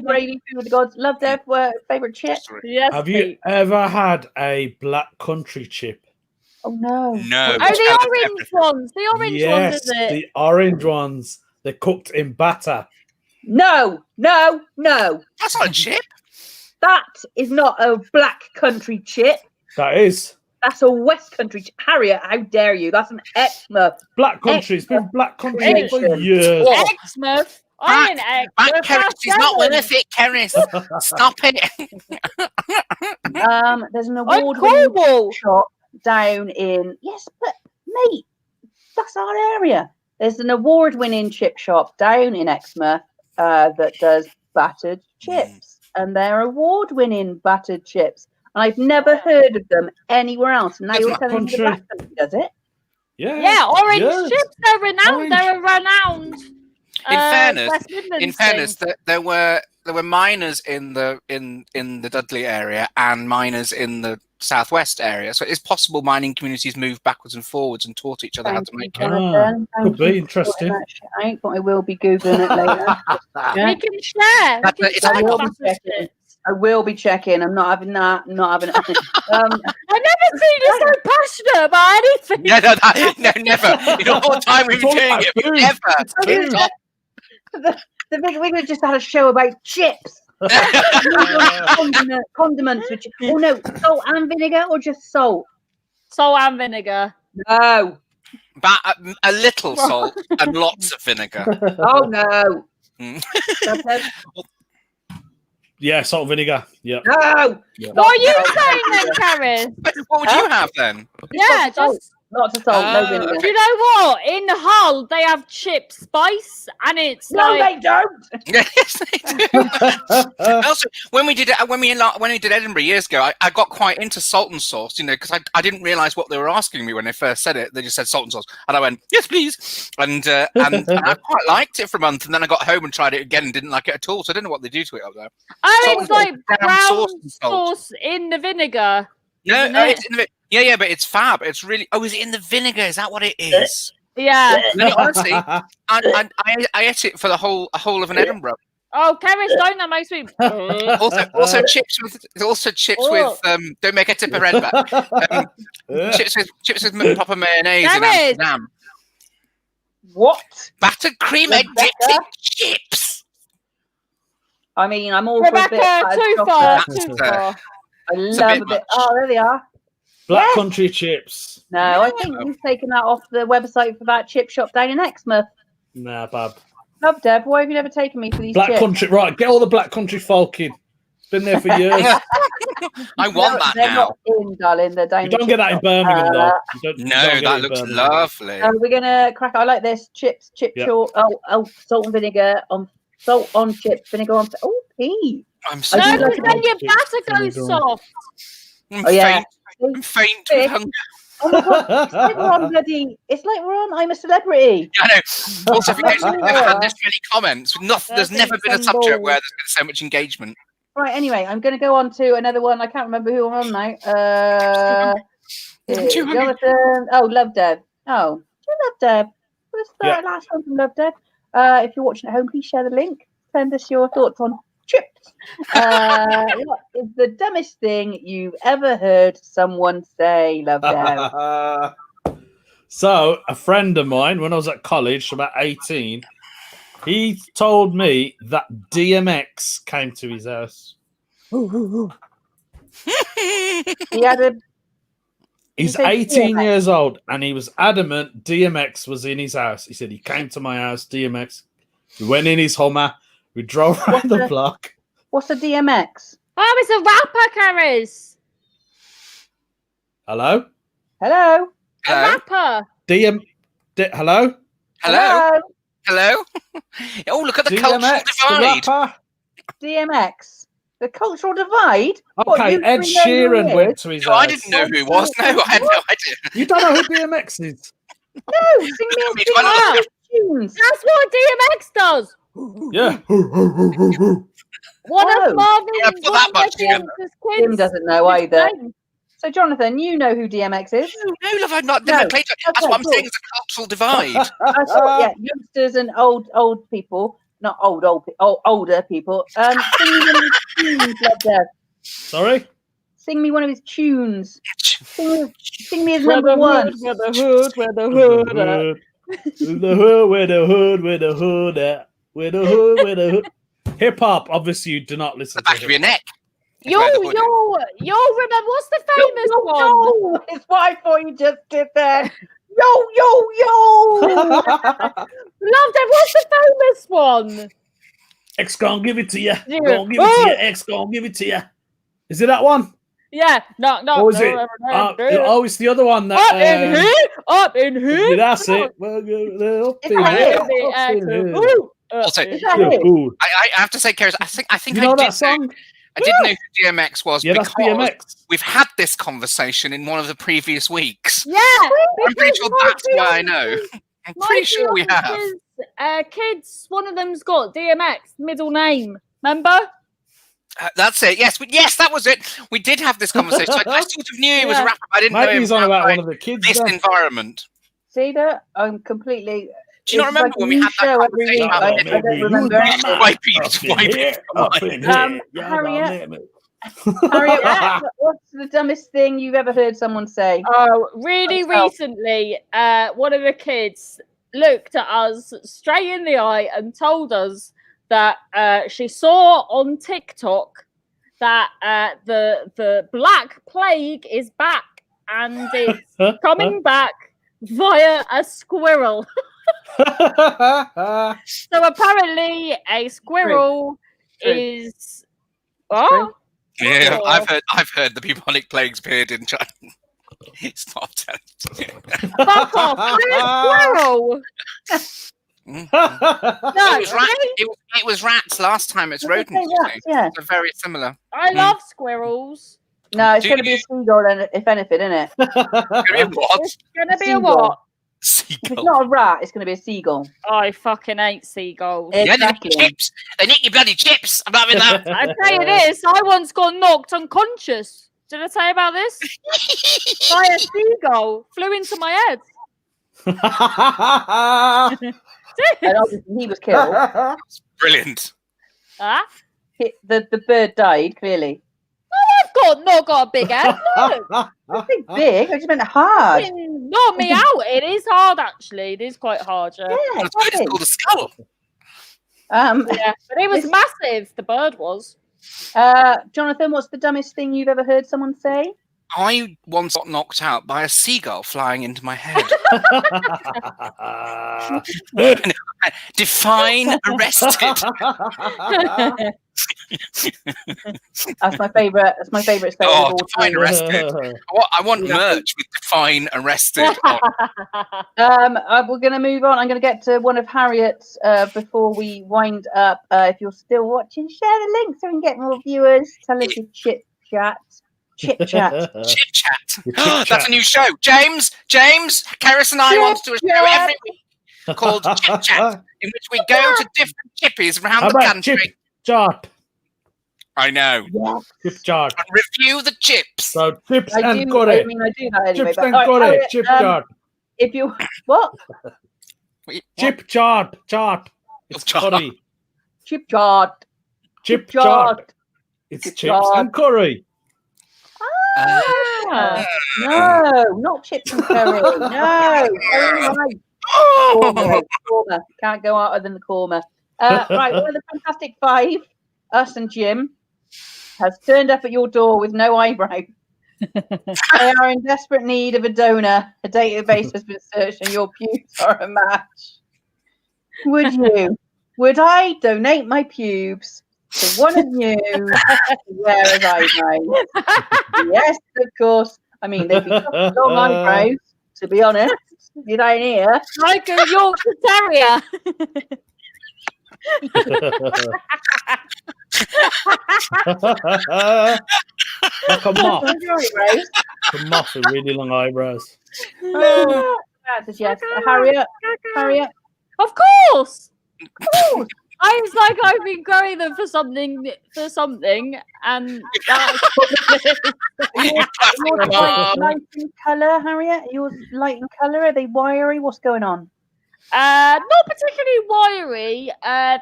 Gravy food with the gods. Love their favourite chip. Yes. Have you ever had a black country chip? Oh no. No. Oh, the orange ones. The orange ones, Yes, is it? the orange ones. They're cooked in batter. No. That's not a chip. That is not a black country chip. That is That's a West Country chip. Harriet, how dare you? That's an Exmouth. black country. It's been black country Creation. for years. Oh. Exmouth. I ain't Back Exmouth. Keris that's is not seven. worth it, Keris. Stop it. There's an I'm award-winning Cornwall. shop down in but mate, that's our area. There's an award-winning chip shop down in Exmouth that does battered chips, and they're award-winning battered chips. And I've never heard of them anywhere else. Now It's you're not telling me the country. Black Country does it? Yeah, orange yes. chips. They're renowned. Orange. They're a renowned. West Midlands In fairness, thing. there were miners in the Dudley area and miners in the southwest area. So it's possible mining communities moved backwards and forwards and taught each other how to make it. Jonathan. could Thank be you for interesting. sorting that shit out, but I will be googling it later. Yeah. We can share. That's We it's can like- share I will be battered checking. chips. I will be checking. I'm not having that. I'm not having it. I've never seen you so passionate about anything. No, never. In all the time we've It's been all doing about it, we've food. never. It's food. Stop. The big we just had a show about chips. Condiments, which salt and vinegar or just salt? Salt and vinegar. No. A little salt and lots of vinegar. Oh no. Mm. That's Yeah, salt and vinegar. Yeah. no. Yeah. What are you saying then, Karen? What would you have then? Yeah, Lots of salt. just. Lots of salt, no Oh. vinegar. Do you know what? In Hull, they have chip spice, and it's No, like they don't. Yes, they do. Also, when we did Edinburgh years ago, I got quite into salt and sauce, because I didn't realise what they were asking me when they first said it. They just said salt and sauce, and I went, yes, please, and I quite liked it for a month, and then I got home and tried it again and didn't like it at all. So I don't know what they do to it up there. oh, Salt it's and like brown brown sauce and salt. sauce in the vinegar. No, isn't no, it? it's in the yeah, but it's fab. It's really. Oh, is it in the vinegar? Is that what it is? Yeah. No, honestly, I ate it for a whole of an Edinburgh. Oh, Keris, don't that makes me. Also chips with Oh. don't make a tip of red back. Chips with proper mayonnaise and Keris. Amsterdam. What? Battered cream egg Rebecca? dipped in chips. I mean, I'm all for a bit Rebecca, of too chocolate. far, That's, too far. I It's a love bit a bit. much. Oh, there they are. Black Yes. country chips. No, I think you've taken that off the website for that chip shop down in Exmouth. Nah, Bab. Love, Deb. Why have you never taken me for these Black chips? country. Right, get all the black country folk in. It's been there for years. I want that They're now. not in, darling. They're down You the don't chip get that in shop. Birmingham, though. You don't No, get it that in looks Birmingham. lovely. We're gonna crack. I like this chips, chip Yeah. short. Oh, salt and vinegar on salt on chips, vinegar on. Oh, pea. I'm so No, I do because like then your chips batter goes vinegar on. soft. I'm Oh yeah. faint. I'm faint with hunger. Oh my god! It's like we're on bloody. It's like we're on. I'm a celebrity. I know. Also, if you notice, we've never had this many comments. There's never been a some subject where balls. there's been so much engagement. Right. Anyway, I'm going to go on to another one. I can't remember who I'm on now. I'm too hungry. Jonathan. Oh, Love Deb. Oh, do you love Deb? What's the Yeah. last one from Love Deb? If you're watching at home, please share the link. Send us your thoughts on chips. What is the dumbest thing you've ever heard someone say? Love Deb. So, a friend of mine, when I was at college, about 18, he told me that DMX came to his house. He had a. He's said 18 DMX? years old, and he was adamant DMX was in his house. He said he came to my house, DMX. We went in his Hummer. We drove around What's the the- block. What's a DMX? Oh, it's a rapper, Keris. Hello? Hello. A Hello? rapper. Hello? Hello? Hello? Oh, look at the cultural DMX, the divide. rapper? DMX. The cultural divide. What, Okay, you Ed three know who Sheeran he went is? to his No, house. I didn't know who he was. No, I had no idea. You don't know who DMX is? No, sing me a It's one of sing those- tunes. That's what DMX does. Yeah. One Oh. of Marvin's Yeah, put that much together. kids. Jim doesn't know either. So, Jonathan, you know who DMX is? No, love, I've never No. played it. That's Okay, what I'm cool. saying. It's a cultural divide. I thought, yeah, youngsters and old people, not older people. Sing me one of his tunes, Love Dev. Sorry? Sing me one of his tunes. Sing me as number one. Where the hood, where the hood at. Where the hood at? Where the hood? Hip hop. Obviously, you do not listen The back to of your neck. Yo, remember what's the famous one? Yo, it's what I thought you just did there. Yo. Love that. What's the famous one? X gonna give it to you. Yeah. Gonna give it to you. X gonna give it to you. Is it that one? Yeah, no. Or is it? It's the other one. That, up in here. That's it. Well, up It's in not here. it. Also, Is that it? Ooh. I have to say, Keris, I think You know I did that song? I didn't know who DMX was Yeah, that's because BMX. we've had this conversation in one of the previous weeks. Yeah, I'm pretty sure that's why I know. I'm pretty sure we have. Kids, one of them's got DMX middle name. Remember? That's it. Yes, that was it. We did have this conversation. I sort of knew he was a rapper. I didn't know Maybe he he's was on about outside one of the kids. this there. environment. See that? I'm completely. Do you not It's remember like when a we new had that show every conversation week. about I it? don't remember You anything. Swipe it, Up swipe in it. here, up in here. Yeah, Harriet. damn it. Harriet, what's the dumbest thing you've ever heard someone say? Oh, really Myself. recently, one of the kids looked at us straight in the eye and told us that she saw on TikTok that the Black Plague is back and it's coming back via a squirrel. So apparently, a squirrel True. is. Oh, Yeah, Oh. I've heard the bubonic plagues appeared in China. Stop telling me. fuck off! We're a squirrel. Mm. No, It was rats. It was rats last time. It's I was gonna rodents. say you rats, see. yeah. They're very similar. I love squirrels. No, it's Do going to be a seagull, then, if anything, isn't it? What? It's gonna be a Seagull. what? If it's Seagull. not a rat, it's going to be a seagull. I fucking hate seagulls. It- Yeah, they Exactly. nick your chips. They nick your bloody chips. I'm not with that. I tell you this, I once got knocked unconscious. Did I tell you about this? By a seagull flew into my head. And obviously he was killed. Brilliant. Huh? The bird died, clearly. I've not got a big head. No. I think big, I just meant hard. Knock me out. It is hard, actually. It is quite hard, yeah. Yeah, It's good. It's exactly. called a skull. Yeah, but it was This- massive. The bird was. Jonathan, what's the dumbest thing you've ever heard someone say? I once got knocked out by a seagull flying into my head. Define arrested. That's my favourite. That's my favourite statement Oh, of all define time. arrested. I want merch with define arrested. We're going to move on. I'm going to get to one of Harriet's before we wind up. If you're still watching, share the link so we can get more viewers. Tell us your chit chat. Chit chat. Chit chat. Your chit-chat. That's a new show. James, Karis and I want to do a show every week called Chit Chat, in which we go to different chippies around How the about country. chip chart? I know. Chip chart. And review the chips. So chips I and do. I curry. mean, I do that anyway. Chips But, and all right, curry. Harriet, Chip chart. if you what Wait, Chip chart. Chart. It's Chart. curry. chip chart? Chip chart. It's Chip chips chart. and curry. Ah, no, not chips and curry. No, oh my Oh, Korma. Can't go out than the Korma. Right, one of the Fantastic Five, us and Jim, has turned up at your door with no eyebrow. They are in desperate need of a donor. A database has been searched and your pubes are a match. Would you? Would I donate my pubes to one of you to wear as eyebrows? Yes, of course. I mean, they've been long eyebrows, to be honest. You don't hear. Like a Yorkshire Terrier. Like a moth. Eyebrows. A moth with really long eyebrows. That's a yes. Harriet. Of course. I was like, I've been growing them for something, and that's Yours light in colour, Harriet? Yours light in colour? Are they wiry? What's going on? not particularly wiry.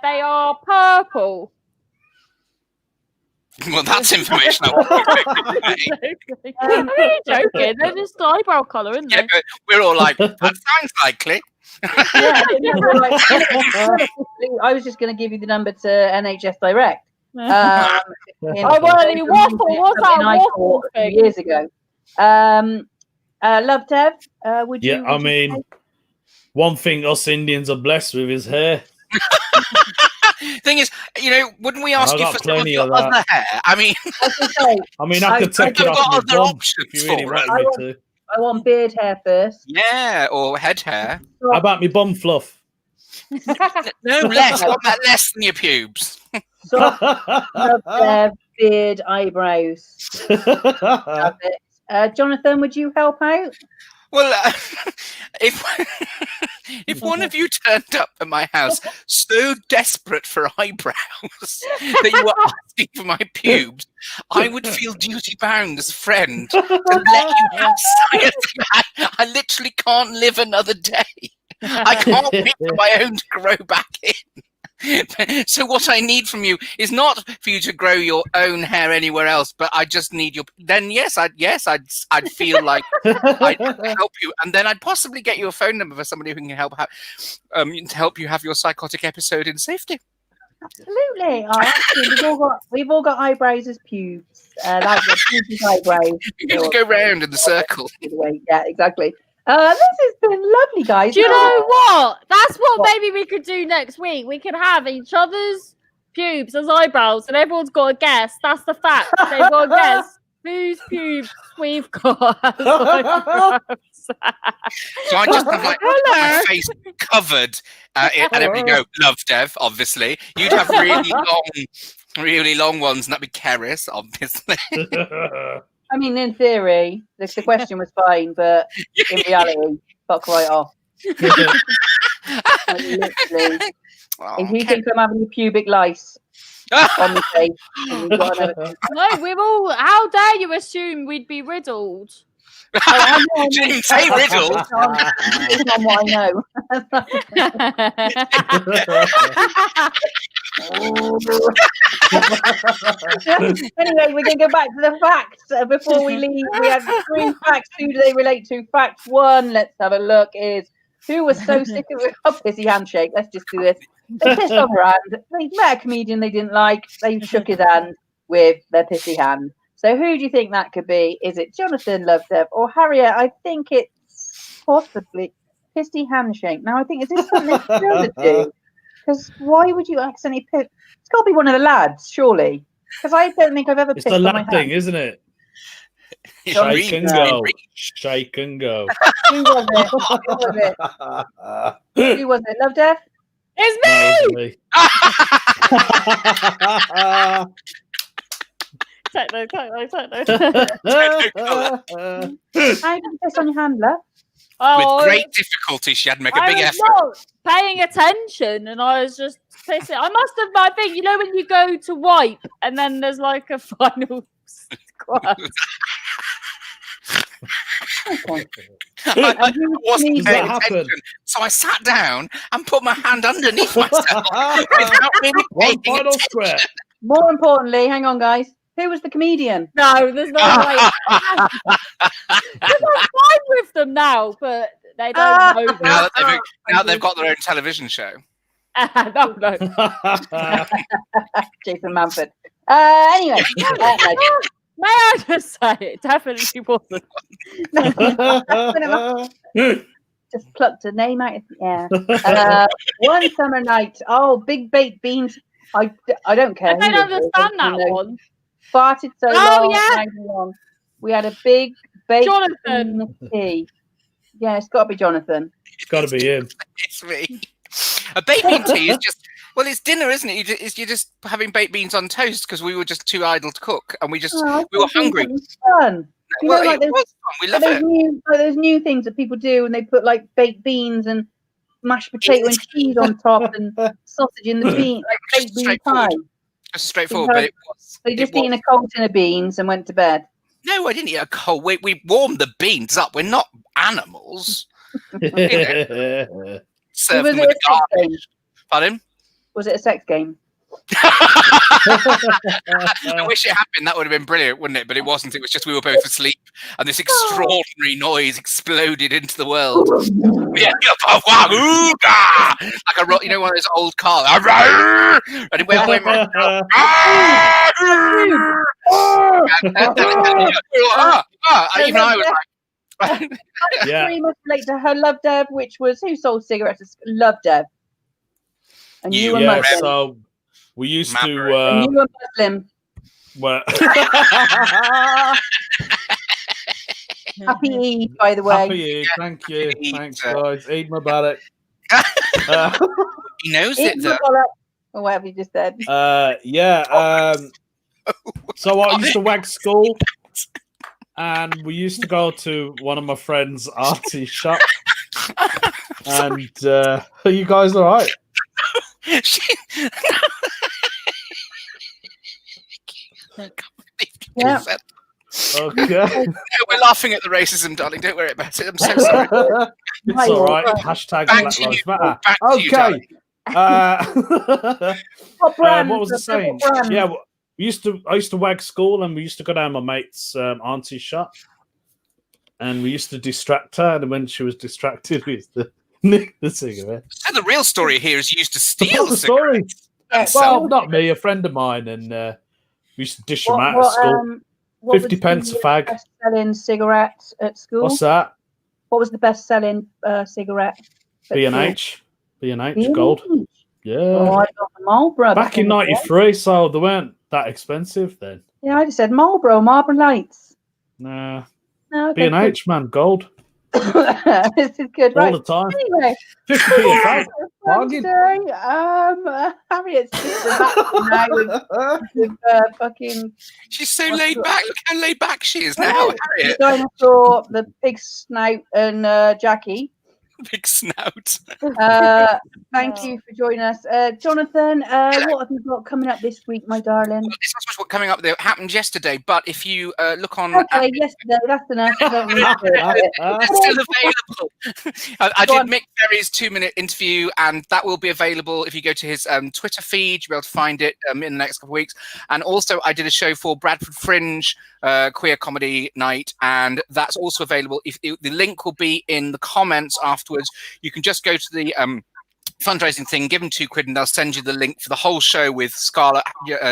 They are purple. Well, that's information I want. I'm really joking. They're just eyebrow colour, isn't Yeah, they? but we're all like, that sounds likely. Yeah, we're like, I was just going to give you the number to NHS Direct. Oh, well, it was that waffle a few thing. years ago. Love Dev, would you? Yeah, I would you mean, say- one thing us Indians are blessed with is hair. Thing is, wouldn't we ask I you got for some of plenty your of that. other hair? I mean, I was gonna say, I mean, I could take I've it off got my other bum options if you really for it. wanted me to. I want beard hair first. yeah, or head hair. How about me bum fluff? No less. I want that less than your pubes. Soft, Love Dev, beard, eyebrows. Love it. Jonathan, would you help out? Well, if one of you turned up at my house so desperate for eyebrows that you were asking for my pubes, I would feel duty bound as a friend to let you have science. I literally can't live another day. I can't wait for my own to grow back in. So what I need from you is not for you to grow your own hair anywhere else, but I just need your. Then I'd feel like I'd help you, and then I'd possibly get you a phone number for somebody who can help to help you have your psychotic episode in safety. Absolutely. Actually, we've all got eyebrows as pubes. Like the pubes eyebrows. You get to go round in the circle. Yeah, exactly. This has been lovely, guys. Do you know what? That's what maybe we could do next week. We could have each other's pubes as eyebrows, and everyone's got to guess. That's the fact. They've got to guess whose pubes we've got as eyebrows. So I just have like my face covered, and everybody go, "Love Dev," obviously. You'd have really long ones, and that'd be Keris, obviously. I mean, in theory, the question was fine, but in reality, fuck right off. Like, literally, if you think I'm having a pubic lice on the face, then you've got another- No, we're all. How dare you assume we'd be riddled? I know, She didn't say riddle. It's on what I know. Anyway, we're going to go back to the facts before we leave. We had 3 facts. Who do they relate to? Fact 1, let's have a look, is who was so sick of a pissy handshake? Let's just do this. They pissed off her hand. They met a comedian they didn't like. They shook his hand with their pissy hand. So who do you think that could be? Is it Jonathan, Love Dev, or Harriet? I think it's possibly pissy handshake. Now, I think, is this something to do? Because why would you accidentally piss? It's got to be one of the lads, surely. Because I don't think I've ever It's pissed the on my lad hand. thing, isn't it? Shake and go. Shake and go. Who was it? Who was it? Who was it? Love Dev? It's me. That Techno. How did you piss on your hand, love? Oh, With great difficulty, she had to make a I big was effort. not paying attention, and I was just pissing. I must have. I think when you go to wipe, and then there's like a final squirt. Okay. I And who wasn't sneezed? paying What happened? attention, so I sat down and put my hand underneath myself without really One paying final attention. square. More importantly, hang on, guys. Who was the comedian? No, there's no way. Because I'm fine with them now, but they don't know Now that. that they've got their own television show. No. Jason Manford. Anyway, May I just say it definitely wasn't. just plucked a name out of the air. One summer night. Oh, big baked beans. I don't care. I who don't it was, understand that you know, one. Farted so Oh, long. yeah. hanging on. We had a big baked Jonathan. bean tea. Yeah, it's got to be Jonathan. It's got to be him. It's me. A baked bean tea is just, well, it's dinner, isn't it? You're just having baked beans on toast because we were just too idle to cook and we were hungry. Fun. You Well, know, like it was fun. We love it. those new things that people do, and they put like baked beans and mashed potato and cheese on top, and sausage in the bean, like baked bean pie. Just straightforward, but it was. They just eating a cold tin of beans and went to bed. No, I didn't eat a cold. We warmed the beans up. We're not animals. Serve Was them it with a sex game? garbage. Pardon? Was it a sex game? I wish it had been. That would have been brilliant, wouldn't it? But it wasn't. It was just we were both asleep, and this extraordinary noise exploded into the world. Yeah, like one of those old cars, and it went all even I was like. Yeah. Very much relate to her Love Dev, which was who sold cigarettes? Love Dev. And you were Muslim. So we used to. And you were Muslim. Well. Happy Eid, by the way. Happy Eid, thank you. Thanks, guys. Eid Mubarak. He knows it, though. Or whatever you just said. So I used to wag school, and we used to go to one of my friends' arty shop. And are you guys all right? Yeah. Okay. We're laughing at the racism, darling. Don't worry about it. I'm so sorry. It's all right. Hashtag Black Lives Matter. Okay. What was I saying? Yeah, I used to wag school, and we used to go down my mate's auntie's shop, and we used to distract her. And when she was distracted, we used to nick the cigarette. So the real story here is you used to steal the story. Well, not me, a friend of mine, and we used to dish them out at school. 50 pence a fag. Best-selling cigarette at school. What's that? What was the best-selling cigarette? B&H. B&H Gold. Yeah. Oh, I got the Marlboro. Back in '93, so they weren't that expensive then. Yeah, I just said Marlboro Lights. Nah. No, okay, B&H, man, gold. This is good, all right? the time. Anyway, 50p a fag. Bargain. Harriet's sister now with fucking. She's so laid back. Look how laid back she is now, Harriet. Dinosaur, the big snout, and Jackie. Big snout. Thank you for joining us, Jonathan. What have you got coming up this week, my darling? Well, it's not so much what coming up there happened yesterday, but if you look on, yesterday, that's enough. It's still available. I did Mick Ferry's 2-minute interview, and that will be available if you go to his Twitter feed. You'll be able to find it in the next couple of weeks. And also, I did a show for Bradford Fringe queer comedy night, and that's also available. The link will be in the comments afterwards. You can just go to the fundraising thing, give them £2 and they'll send you the link for the whole show with Scarlett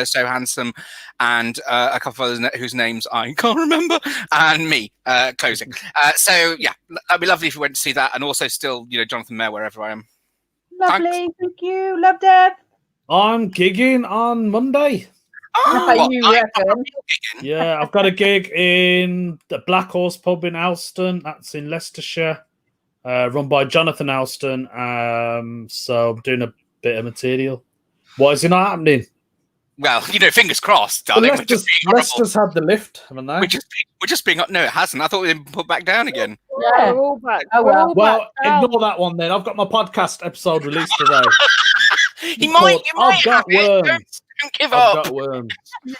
So Handsome and a couple of others whose names I can't remember, and me closing. So yeah, that'd be lovely if you went to see that, and also still, Jonathan Mayer wherever I am. Lovely. Thank you. Love, Deb. I'm gigging on Monday. Oh, yeah, I've got a gig in the Black Horse pub in Alston. That's in Leicestershire, run by Jonathan Alston. So I'm doing a bit of material. Why is it not happening? Well, fingers crossed, darling. Leicester's had the lift, haven't they? We're just being. No, it hasn't. I thought we'd been put back down again. Yeah, we're all back. Oh, well, ignore that one then. I've got my podcast episode released today. You might I've got worms. Don't give up. I've got worms.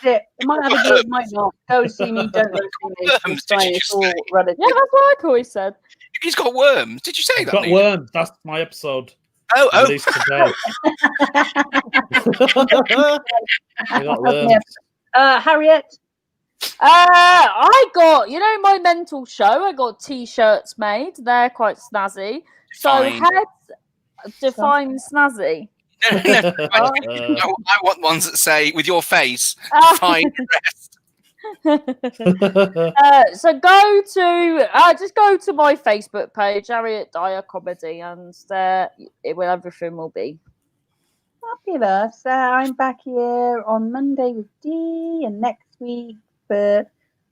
It might have a good, might not. Go see me, don't go see me. Worms, It's all ruddy. Yeah, that's what I always said. He's got worms. Did you say that? Got worms. That's my episode. Oh. Released today. I got worms. Harriet. I got, my mental show. I got t-shirts made. They're quite snazzy. So heads define snazzy. No. I want ones that say, with your face, fine rest. So go to just go to my Facebook page, Harriet Dyer Comedy, and everything will be fabulous. I'm back here on Monday with Dee, and next week for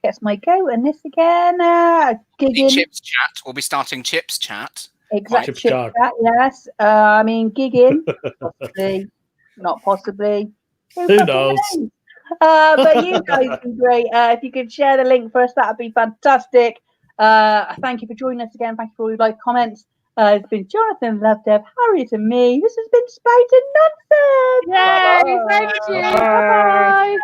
Gets My Goat and this again. Chips Chat. We'll be starting Chips Chat. Exactly. Chat, yes. Gigging. Possibly. Not possibly. Who knows? But you guys have been great. If you could share the link for us, that would be fantastic. Thank you for joining us again. Thank you for all your like comments. It's been Jonathan, Love Deb, Harriet, and me. This has been Spouting Nonsense. Yay! Thank you. Bye.